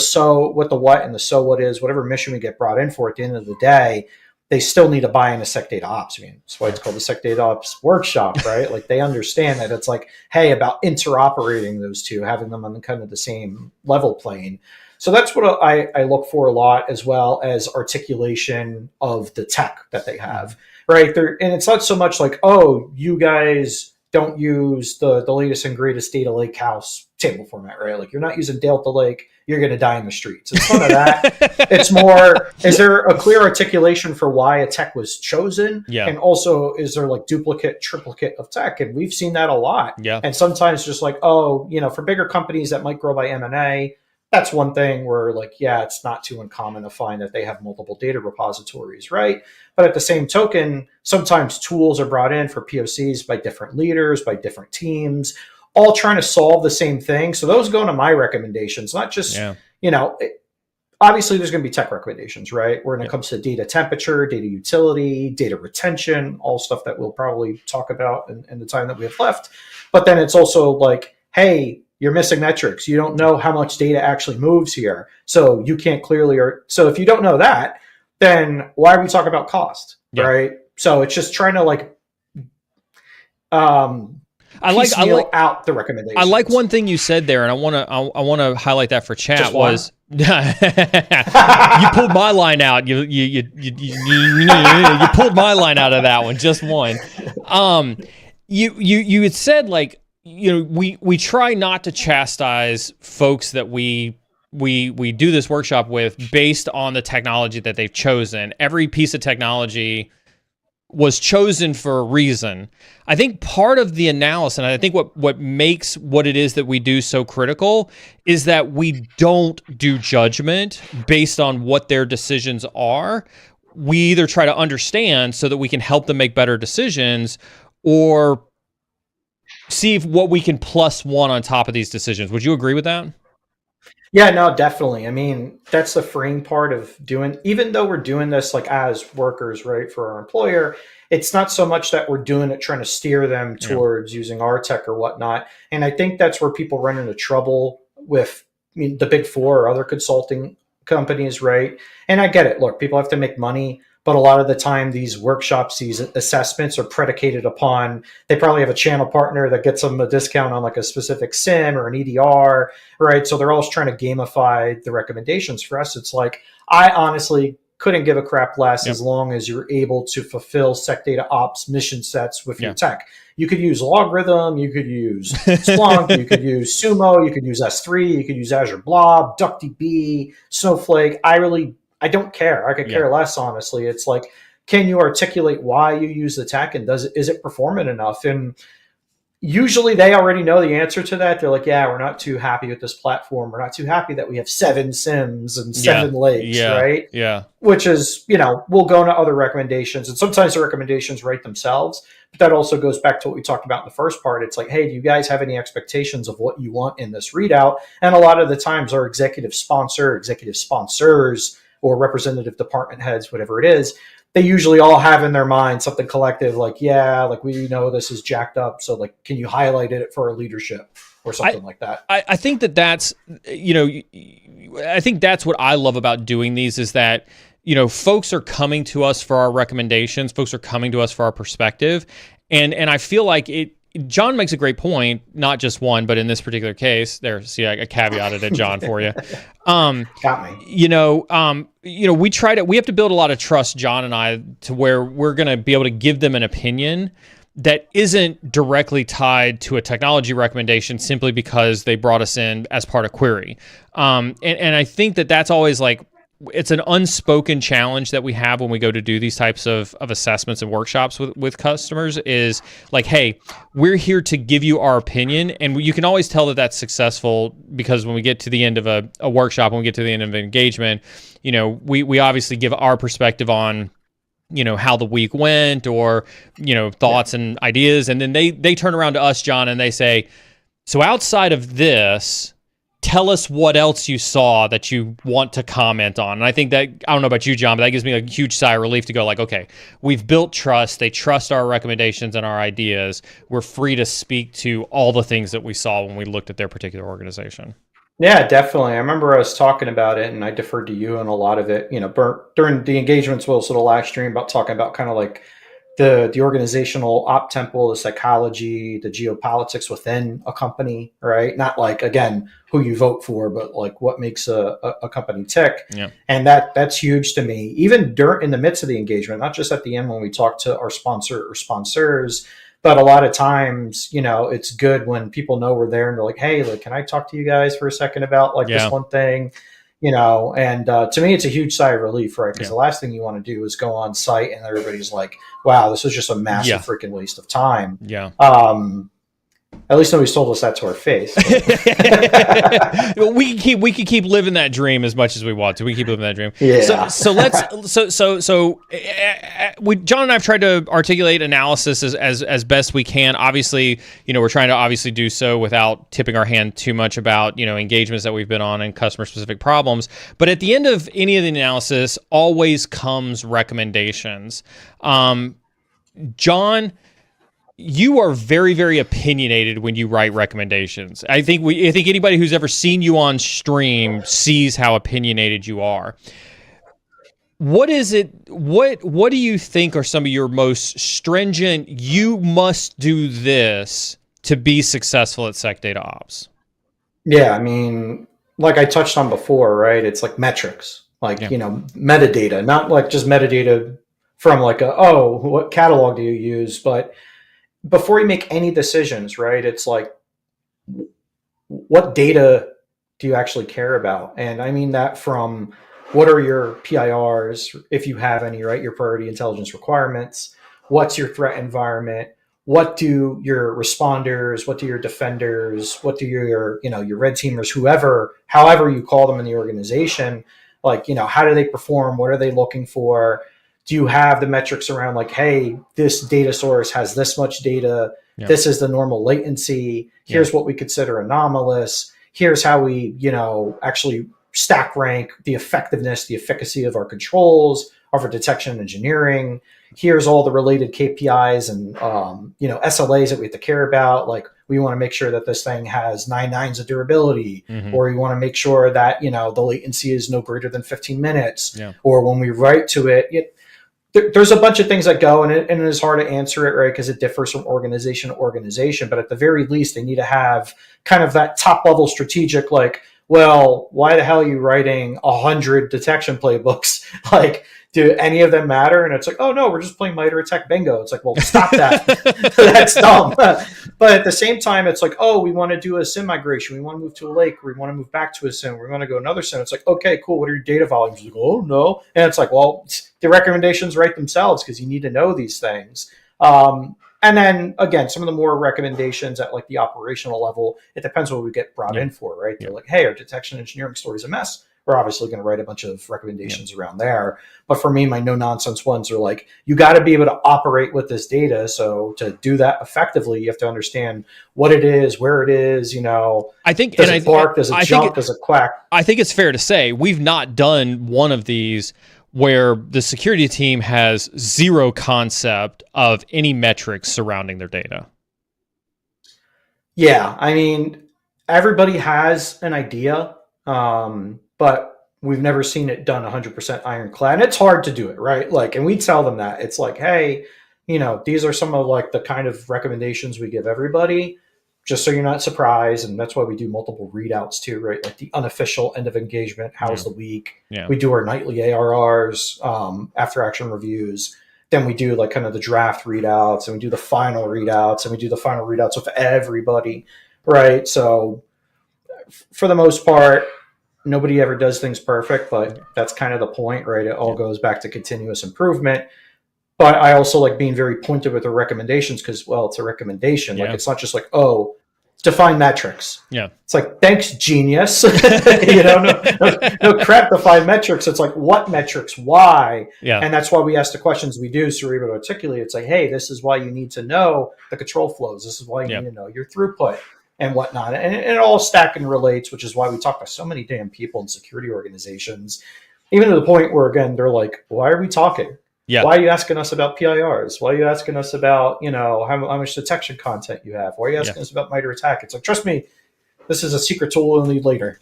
what and the so what is, whatever mission we get brought in for at the end of the day, they still need to buy into SecDataOps. I mean, that's why it's called the SecDataOps workshop, right? Like they understand that it's like, hey, about interoperating those two, having them on kind of the same level plane. So that's what I look for a lot, as well as articulation of the tech that they have, right? And it's not so much like, oh, you guys don't use the latest and greatest data lakehouse table format, right? Like you're not using Delta Lake, you're going to die in the streets. It's none of that. It's more, is there a clear articulation for why a tech was chosen? Yeah. And also, is there like duplicate, triplicate of tech? And we've seen that a lot. Yeah. And sometimes just like, for bigger companies that might grow by M&A, that's one thing where like, yeah, it's not too uncommon to find that they have multiple data repositories, right? But at the same token, sometimes tools are brought in for POCs by different leaders, by different teams, all trying to solve the same thing. So those go into my recommendations, not just, obviously there's going to be tech recommendations, right? When it comes to data temperature, data utility, data retention, all stuff that we'll probably talk about in the time that we have left. But then it's also like, hey, you're missing metrics. You don't know how much data actually moves here. So you can't clearly, so if you don't know that, then why are we talking about cost, right? So it's just trying to like, I like out the recommendations. I like one thing you said there, and I want to highlight that for chat. Just was you pulled my line out. You pulled my line out of that one. Just one. You had said like, we try not to chastise folks that we do this workshop with based on the technology that they've chosen. Every piece of technology was chosen for a reason. I think part of the analysis, and I think what makes what it is that we do so critical, is that we don't do judgment based on what their decisions are. We either try to understand so that we can help them make better decisions, or see what we can plus one on top of these decisions. Would you agree with that? Yeah, no, definitely. I mean, that's the freeing part of doing, even though we're doing this like as workers, right, for our employer, it's not so much that we're doing it trying to steer them towards using our tech or whatnot. And I think that's where people run into trouble with the big four or other consulting companies, right? And I get it. Look, people have to make money. But a lot of the time, these workshops, these assessments are predicated upon, they probably have a channel partner that gets them a discount on like a specific SIM or an EDR, right? So they're always trying to gamify the recommendations. For us, it's like, I honestly couldn't give a crap less as long as you're able to fulfill SecDataOps mission sets with your tech. You could use Logarithm, you could use Splunk, you could use Sumo, you could use S3, you could use Azure Blob, DuckDB, Snowflake. I don't care. I could care less, honestly. It's like, can you articulate why you use the tech, and is it performant enough? And usually they already know the answer to that. They're like, yeah, we're not too happy with this platform. We're not too happy that we have 7 SIMs and 7 lakes, right? Yeah. Which is, we'll go into other recommendations, and sometimes the recommendations write themselves. But that also goes back to what we talked about in the first part. It's like, hey, do you guys have any expectations of what you want in this readout? And a lot of the times our executive sponsors, or representative department heads, whatever it is, they usually all have in their mind something collective like, yeah, like we know this is jacked up. So like, can you highlight it for our leadership or something like that? I think that's, I think that's what I love about doing these is that, folks are coming to us for our recommendations. Folks are coming to us for our perspective. And I feel like John makes a great point, not just one, but in this particular case, I caveated it, John, for you. Got me. We have to build a lot of trust, John and I, to where we're going to be able to give them an opinion that isn't directly tied to a technology recommendation simply because they brought us in as part of query. And I think that's always like, it's an unspoken challenge that we have when we go to do these types of assessments and workshops with customers is like, hey, we're here to give you our opinion. And you can always tell that that's successful because when we get to the end of a workshop, when we get to the end of an engagement, we obviously give our perspective on, how the week went or, thoughts and ideas. And then they turn around to us, John, and they say, so outside of this, tell us what else you saw that you want to comment on. And I think that, I don't know about you, John, but that gives me a huge sigh of relief to go like, okay, we've built trust. They trust our recommendations and our ideas. We're free to speak to all the things that we saw when we looked at their particular organization. Yeah, definitely. I remember us talking about it, and I deferred to you on a lot of it, during the engagements, well, so the last stream about talking about kind of like the organizational op tempo, the psychology, the geopolitics within a company, right? Not like, again, who you vote for, but like what makes a company tick. Yeah. And that's huge to me, even in the midst of the engagement, not just at the end when we talk to our sponsor or sponsors, but a lot of times, it's good when people know we're there and they're like, hey, like, can I talk to you guys for a second about like this one thing? And to me, it's a huge sigh of relief, right? Because the last thing you want to do is go on site and everybody's like, wow, this is just a massive freaking waste of time. Yeah. At least nobody's told us that to our face. Well, we can keep living that dream as much as we want to. We keep living that dream. Yeah. So John and I have tried to articulate analysis as best we can. Obviously, we're trying to obviously do so without tipping our hand too much about, engagements that we've been on and customer specific problems. But at the end of any of the analysis always comes recommendations. John, you are very, very opinionated when you write recommendations. I think anybody who's ever seen you on stream sees how opinionated you are. What is it? What do you think are some of your most stringent, you must do this to be successful at SecDataOps? Yeah, I mean, like I touched on before, right? It's like metrics, like, metadata, not like just metadata from like what catalog do you use? But before you make any decisions, right? It's like, what data do you actually care about? And I mean that from what are your PIRs, if you have any, right? Your priority intelligence requirements. What's your threat environment? What do your responders, what do your defenders, what do your red teamers, however you call them in the organization, like, how do they perform? What are they looking for? Do you have the metrics around like, hey, this data source has this much data. Yeah. This is the normal latency. Here's what we consider anomalous. Here's how we, actually stack rank the effectiveness, the efficacy of our controls, of our detection and engineering. Here's all the related KPIs and, SLAs that we have to care about. Like, we want to make sure that this thing has 9 nines of durability, or you want to make sure that, the latency is no greater than 15 minutes, or when we write to it, there's a bunch of things that go, and it is hard to answer it, right? Because it differs from organization to organization. But at the very least, they need to have kind of that top level strategic, like, well, why the hell are you writing 100 detection playbooks? Like, do any of them matter? And it's like, oh no, we're just playing MITRE attack bingo. It's like, well, stop that. That's dumb. But at the same time, it's like, oh, we want to do a SIM migration. We want to move to a lake. We want to move back to a SIM. We want to go another SIM. It's like, okay, cool. What are your data volumes? You go, oh no. And it's like, well, the recommendations write themselves because you need to know these things. And then again, some of the more recommendations at like the operational level, it depends what we get brought in for, right? They're like, hey, our detection engineering story is a mess. We're obviously going to write a bunch of recommendations around there. But for me, my no nonsense ones are like, you got to be able to operate with this data. So to do that effectively, you have to understand what it is, where it is, I think, does it bark, does it jump, does it quack? I think it's fair to say we've not done one of these where the security team has zero concept of any metrics surrounding their data. Yeah, I mean, everybody has an idea, but we've never seen it done 100% ironclad. And it's hard to do it, right? Like, and we tell them that. It's like, hey, these are some of like the kind of recommendations we give everybody, just so you're not surprised. And that's why we do multiple readouts too, right? Like the unofficial end of engagement, how's the week? Yeah. We do our nightly ARRs, after action reviews. Then we do like kind of the draft readouts, and we do the final readouts, and we do the final readouts with everybody, right? So for the most part, nobody ever does things perfect, but that's kind of the point, right? It all goes back to continuous improvement. But I also like being very pointed with the recommendations because, well, it's a recommendation. Like, it's not just like, oh, define metrics. Yeah. It's like, thanks, genius. No crap, define metrics. It's like, what metrics? Why? Yeah. And that's why we ask the questions we do. So we're able to articulate. It's like, hey, this is why you need to know the control flows. This is why you need to know your throughput and whatnot. And it all stack and relates, which is why we talk to so many damn people in security organizations, even to the point where, again, they're like, why are we talking? Yeah. Why are you asking us about PIRs? Why are you asking us about, how much detection content you have? Why are you asking us about MITRE attack? It's like, trust me, this is a secret tool we'll need later.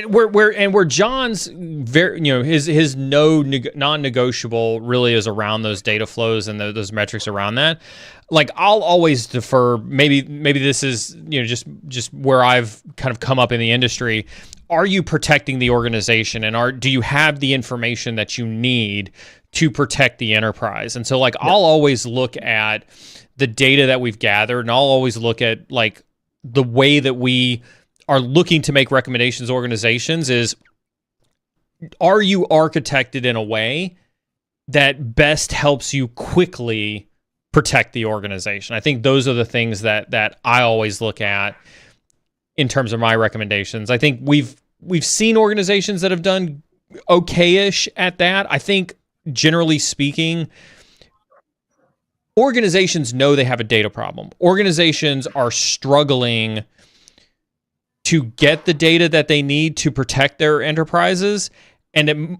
Where John's very, his non-negotiable really is around those data flows and those metrics around that. Like, I'll always defer. Maybe this is just where I've kind of come up in the industry. Are you protecting the organization, and do you have the information that you need to protect the enterprise? And so, like, I'll always look at the data that we've gathered, and I'll always look at like the way that we are looking to make recommendations to organizations is, are you architected in a way that best helps you quickly protect the organization? I think those are the things that I always look at in terms of my recommendations. I think we've seen organizations that have done okay-ish at that. I think generally speaking, organizations know they have a data problem. Organizations are struggling to get the data that they need to protect their enterprises. And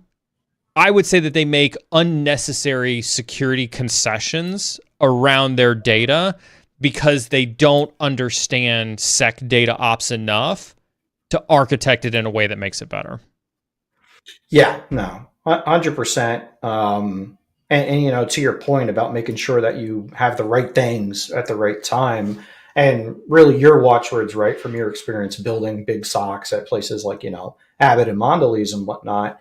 I would say that they make unnecessary security concessions around their data because they don't understand SecDataOps enough to architect it in a way that makes it better. Yeah, no, 100%. And to your point about making sure that you have the right things at the right time, and really your watchwords, right, from your experience building big SOCs at places like, Abbott and Mondelez and whatnot,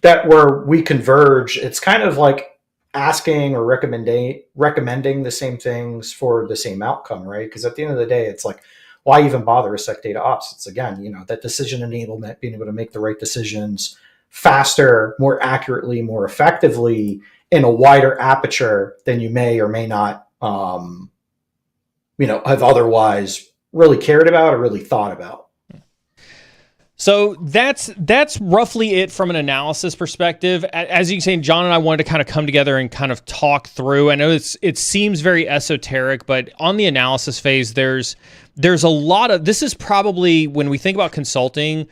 that where we converge, it's kind of like asking or recommending the same things for the same outcome, right? Because at the end of the day, it's like, why even bother with SecDataOps? It's again, that decision enablement, being able to make the right decisions faster, more accurately, more effectively in a wider aperture than you may or may not, have otherwise really cared about or really thought about. So that's roughly it from an analysis perspective. As you can see, John and I wanted to kind of come together and kind of talk through. I know it seems very esoteric, but on the analysis phase, there's a lot of, this is probably, when we think about consulting,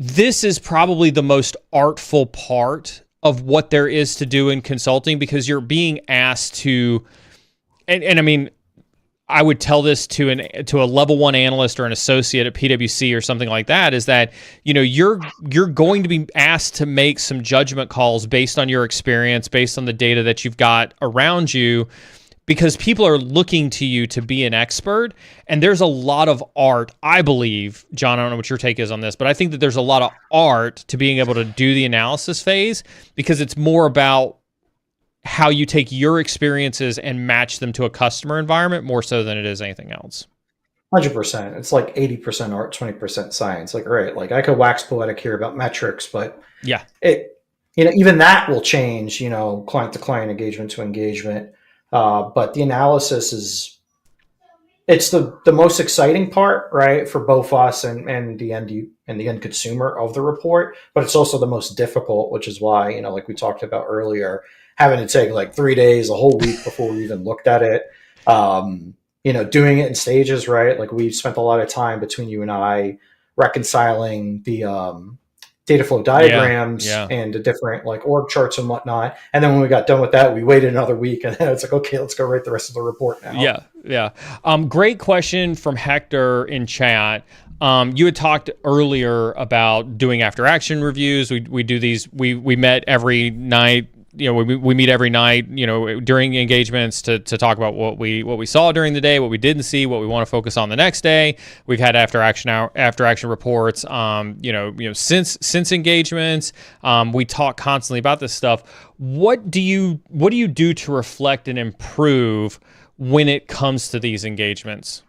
this is probably the most artful part of what there is to do in consulting, because you're being asked to, and I mean, I would tell this to a level 1 analyst or an associate at PwC or something like that, is that, you're going to be asked to make some judgment calls based on your experience, based on the data that you've got around you, because people are looking to you to be an expert. And there's a lot of art, I believe, John, I don't know what your take is on this, but I think that there's a lot of art to being able to do the analysis phase, because it's more about how you take your experiences and match them to a customer environment more so than it is anything else. 100%. It's like 80% art, 20% science. Like, right, like I could wax poetic here about metrics, but even that will change, client to client, engagement to engagement. But the analysis it's the most exciting part, right, for both us and the end consumer of the report. But it's also the most difficult, which is why, like we talked about earlier, having to take like 3 days, a whole week before we even looked at it. Doing it in stages, right? Like we spent a lot of time between you and I reconciling the data flow diagrams and the different like org charts and whatnot. And then when we got done with that, we waited another week, and then it's like, okay, let's go write the rest of the report now. Yeah. Great question from Hector in chat. You had talked earlier about doing after action reviews. We do these. We met every night. We meet every night, during engagements to talk about what we saw during the day, what we didn't see, what we want to focus on the next day. We've had after action reports, since engagements. We talk constantly about this stuff. What do you do to reflect and improve when it comes to these engagements?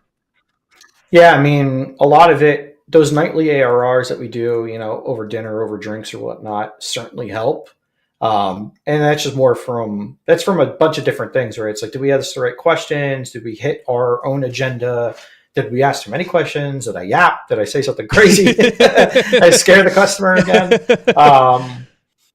Yeah, a lot of it, those nightly ARRs that we do, over dinner, over drinks or whatnot, certainly help. And that's just from a bunch of different things, right? It's like, did we ask the right questions? Did we hit our own agenda? Did we ask too many questions? Did I yap? Did I say something crazy? I scare the customer again.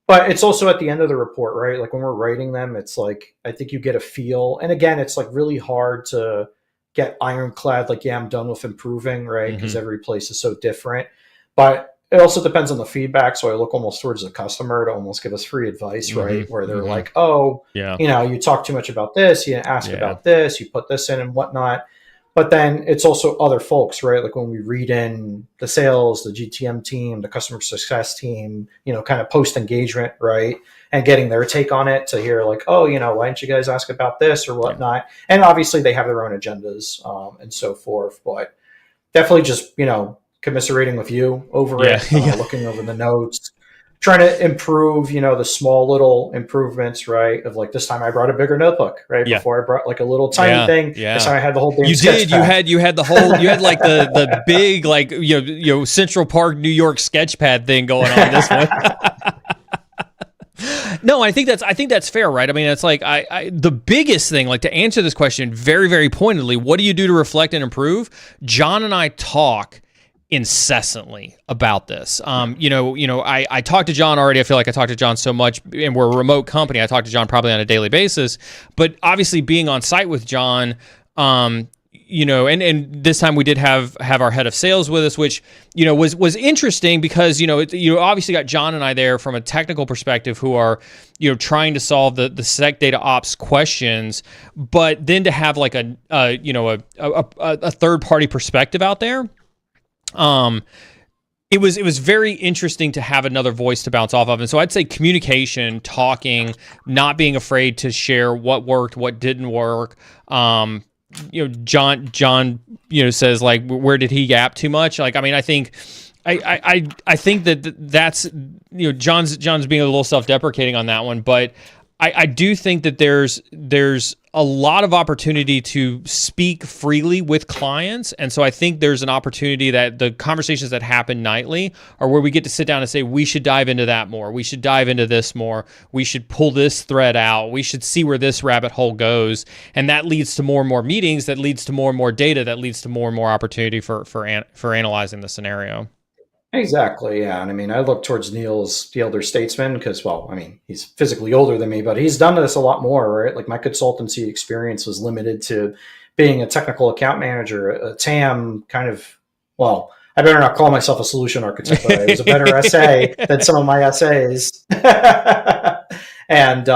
But it's also at the end of the report, right? Like when we're writing them, it's like, I think you get a feel. And again, it's like really hard to get ironclad, like, I'm done with improving, right? Because every place is so different. But it also depends on the feedback. So I look almost towards the customer to almost give us free advice, right? Where they're like, oh, you talk too much about this. You didn't ask about this. You put this in and whatnot. But then it's also other folks, right? Like when we read in the sales, the GTM team, the customer success team, kind of post engagement, right? And getting their take on it to hear like, oh, why didn't you guys ask about this or whatnot? And obviously they have their own agendas and so forth. But definitely just, commiserating with you over it, looking over the notes, trying to improve, the small little improvements, right? Of like, this time I brought a bigger notebook, right? Before I brought like a little tiny thing. This time I had the whole damn You did. You had the whole. You had like the big like Central Park, New York sketchpad thing going on this one. No, I think that's fair, right? It's like the biggest thing, like to answer this question very, very pointedly, what do you do to reflect and improve? John and I talk incessantly about this. I talked to John already. I feel like I talked to John so much, and we're a remote company. I talk to John probably on a daily basis, but obviously being on site with John, and this time we did have our head of sales with us, which, was interesting because, you obviously got John and I there from a technical perspective who are, trying to solve the SecDataOps questions, but then to have like a third party perspective out there. It was very interesting to have another voice to bounce off of. And so I'd say communication, talking, not being afraid to share what worked, what didn't work. John, says like, where did he gap too much? Like, I think that's, John's being a little self-deprecating on that one, but I do think that there's a lot of opportunity to speak freely with clients. And so I think there's an opportunity that the conversations that happen nightly are where we get to sit down and say, we should dive into that more. We should dive into this more. We should pull this thread out. We should see where this rabbit hole goes. And that leads to more and more meetings. That leads to more and more data. That leads to more and more opportunity for analyzing the scenario. Exactly, yeah. And I look towards Neal as the elder statesman because, he's physically older than me, but he's done this a lot more, right? Like my consultancy experience was limited to being a technical account manager, a TAM kind of, I better not call myself a solution architect, but I was a better SA than some of my SAs. And,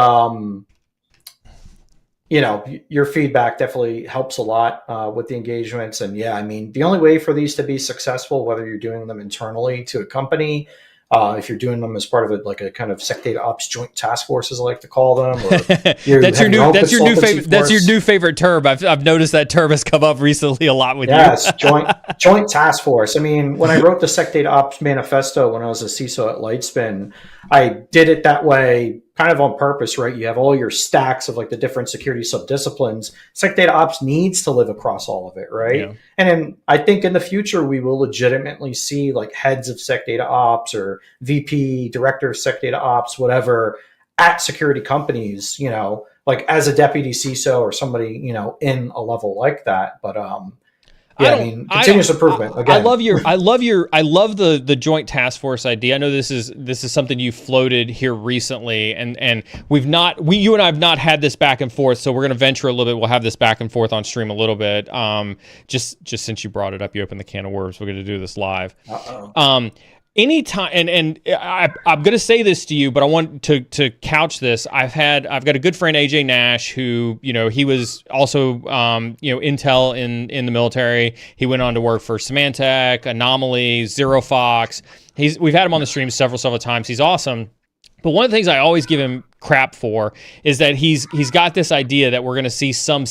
your feedback definitely helps a lot with the engagements. And the only way for these to be successful, whether you're doing them internally to a company, if you're doing them as part of a kind of SecDataOps joint task force, as I like to call them, or that's your new favorite term. I've noticed that term has come up recently a lot with you. Yes, joint task force. When I wrote the SecDataOps manifesto when I was a CISO at Lightspin, I did it that way kind of on purpose, right? You have all your stacks of like the different security subdisciplines. SecDataOps needs to live across all of it, right? Yeah. And then I think in the future, we will legitimately see like heads of SecDataOps or VP, director of SecDataOps, whatever, at security companies, you know, like as a deputy CISO or somebody, you know, in a level like that. But yeah, I mean, continuous improvement. Again, I love the joint task force idea. I know this is something you floated here recently, and you and I have not had this back and forth. So we're going to venture a little bit. We'll have this back and forth on stream a little bit. Just since you brought it up, you opened the can of worms. We're going to do this live. Anytime, and I'm going to say this to you, but I want to couch this. I've got a good friend, AJ Nash, who, you know, he was also, you know, Intel in the military. He went on to work for Symantec, Anomaly, ZeroFox. We've had him on the stream several times. He's awesome. But one of the things I always give him crap for is that he's got this idea that we're going to see some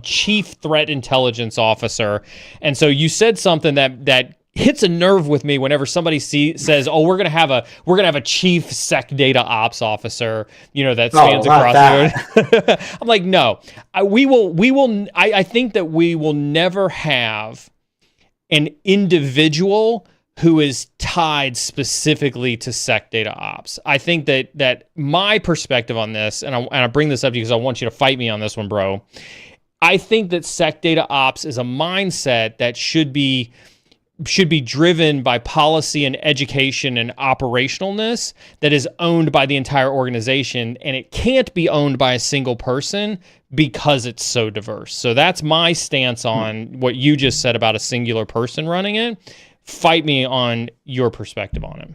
chief threat intelligence officer. And so you said something that hits a nerve with me whenever somebody says, "Oh, we're gonna have a chief SecDataOps officer," you know, that spans across the. I'm like, no, we will. I think that we will never have an individual who is tied specifically to SecDataOps. I think that my perspective on this, and I bring this up because I want you to fight me on this one, bro. I think that SecDataOps is a mindset that should be driven by policy and education and operationalness that is owned by the entire organization, and it can't be owned by a single person because it's so diverse. So that's my stance on what you just said about a singular person running it. Fight me on your perspective on it.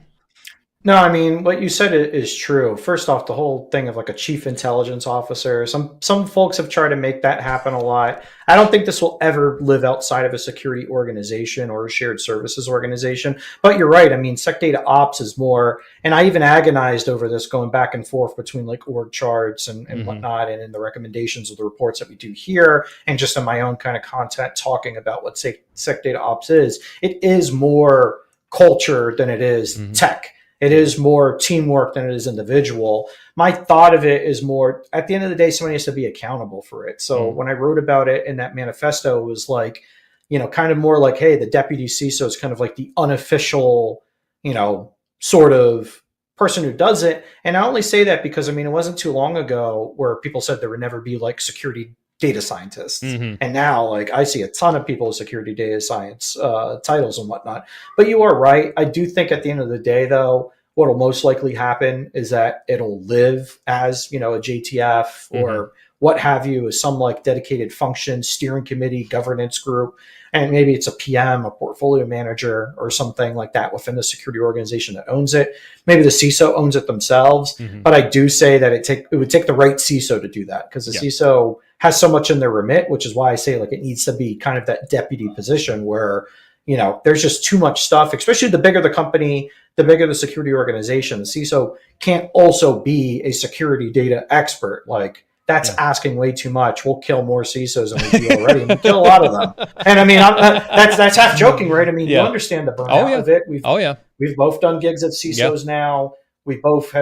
No, I mean, what you said is true. First off, the whole thing of like a chief intelligence officer, some folks have tried to make that happen a lot. I don't think this will ever live outside of a security organization or a shared services organization. But you're right. I mean, SecDataOps is more, and I even agonized over this going back and forth between like org charts and whatnot, and in the recommendations of the reports that we do here, and just in my own kind of content talking about what SecDataOps is. It is more culture than it is tech. It is more teamwork than it is individual. My thought of it is more, at the end of the day, somebody has to be accountable for it. So when I wrote about it in that manifesto, it was like, you know, kind of more like, hey, the deputy CISO is kind of like the unofficial, you know, sort of person who does it. And I only say that because, I mean, it wasn't too long ago where people said there would never be like security data scientists. And now, like, I see a ton of people with security data science titles and whatnot. But you are right. I do think at the end of the day, though, what will most likely happen is that it'll live as, you know, a JTF or what have you, as some like dedicated function, steering committee, governance group. And maybe it's a PM, a portfolio manager or something like that within the security organization that owns it. Maybe the CISO owns it themselves. But I do say that it would take the right CISO to do that, because the CISO has so much in their remit, which is why I say like it needs to be kind of that deputy position where, you know, there's just too much stuff, especially the bigger the company, the bigger the security organization. The CISO can't also be a security data expert. Like, that's asking way too much. We'll kill more CISOs than we do already. And we kill a lot of them. And I mean, that's half joking, right? I mean, you understand the burnout of it. We've both done gigs at CISOs now. We both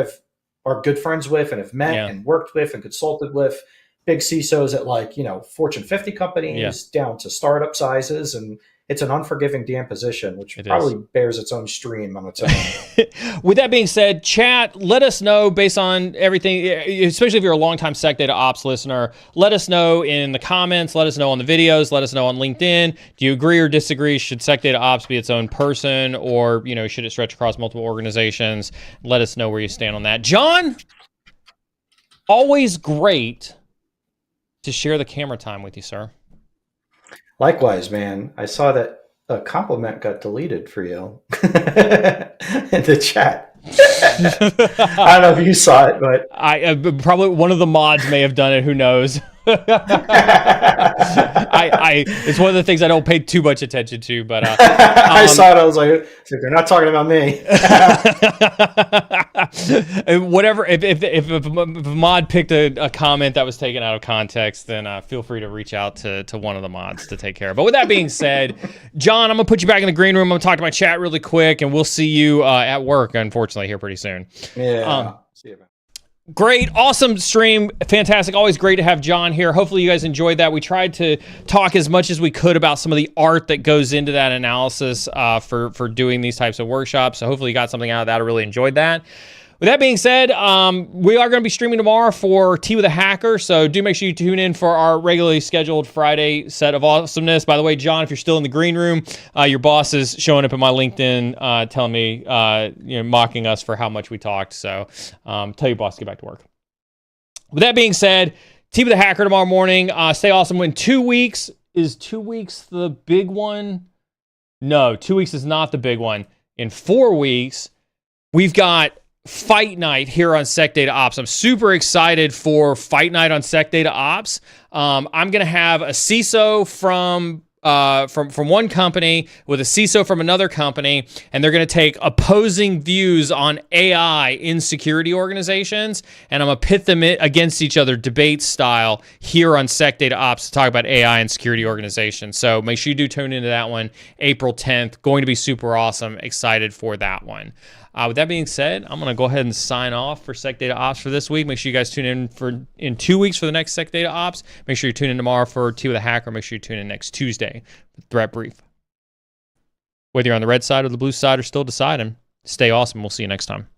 are good friends with and have met and worked with and consulted with big CISOs at, like, you know, Fortune 50 companies down to startup sizes. And it's an unforgiving damn position, which probably bears its own stream on its own. With that being said, chat, let us know based on everything, especially if you're a longtime SecDataOps listener. Let us know in the comments. Let us know on the videos. Let us know on LinkedIn. Do you agree or disagree? Should SecDataOps be its own person, or, you know, should it stretch across multiple organizations? Let us know where you stand on that. John, always great to share the camera time with you, sir. Likewise, man. I saw that a compliment got deleted for you in the chat. I don't know if you saw it, but I probably one of the mods may have done it. Who knows? It's one of the things I don't pay too much attention to, but I saw it. I was like, they're not talking about me. Whatever. If a mod picked a comment that was taken out of context, then feel free to reach out to one of the mods to take care of. But with that being said, John, I'm gonna put you back in the green room. I'm gonna talk to my chat really quick, and we'll see you at work, unfortunately, here pretty soon. Yeah. See you, man. Great, awesome stream, fantastic. Always great to have John here. Hopefully you guys enjoyed that. We tried to talk as much as we could about some of the art that goes into that analysis for doing these types of workshops. So hopefully you got something out of that. I really enjoyed that. With that being said, we are going to be streaming tomorrow for Tea with a Hacker, so do make sure you tune in for our regularly scheduled Friday set of awesomeness. By the way, John, if you're still in the green room, your boss is showing up in my LinkedIn telling me, mocking us for how much we talked. So tell your boss to get back to work. With that being said, Tea with a Hacker tomorrow morning. Stay awesome. In 2 weeks, is 2 weeks the big one? No, 2 weeks is not the big one. In 4 weeks, we've got Fight Night here on SecDataOps. I'm super excited for Fight Night on SecDataOps. I'm going to have a CISO from one company with a CISO from another company, and they're going to take opposing views on AI in security organizations, and I'm going to pit them against each other, debate style, here on SecDataOps to talk about AI and security organizations. So make sure you do tune into that one, April 10th. Going to be super awesome. Excited for that one. With that being said, I'm going to go ahead and sign off for SecDataOps for this week. Make sure you guys tune in 2 weeks for the next SecDataOps. Make sure you tune in tomorrow for Tea with a Hacker. Make sure you tune in next Tuesday for Threat Brief. Whether you're on the red side or the blue side or still deciding, stay awesome. We'll see you next time.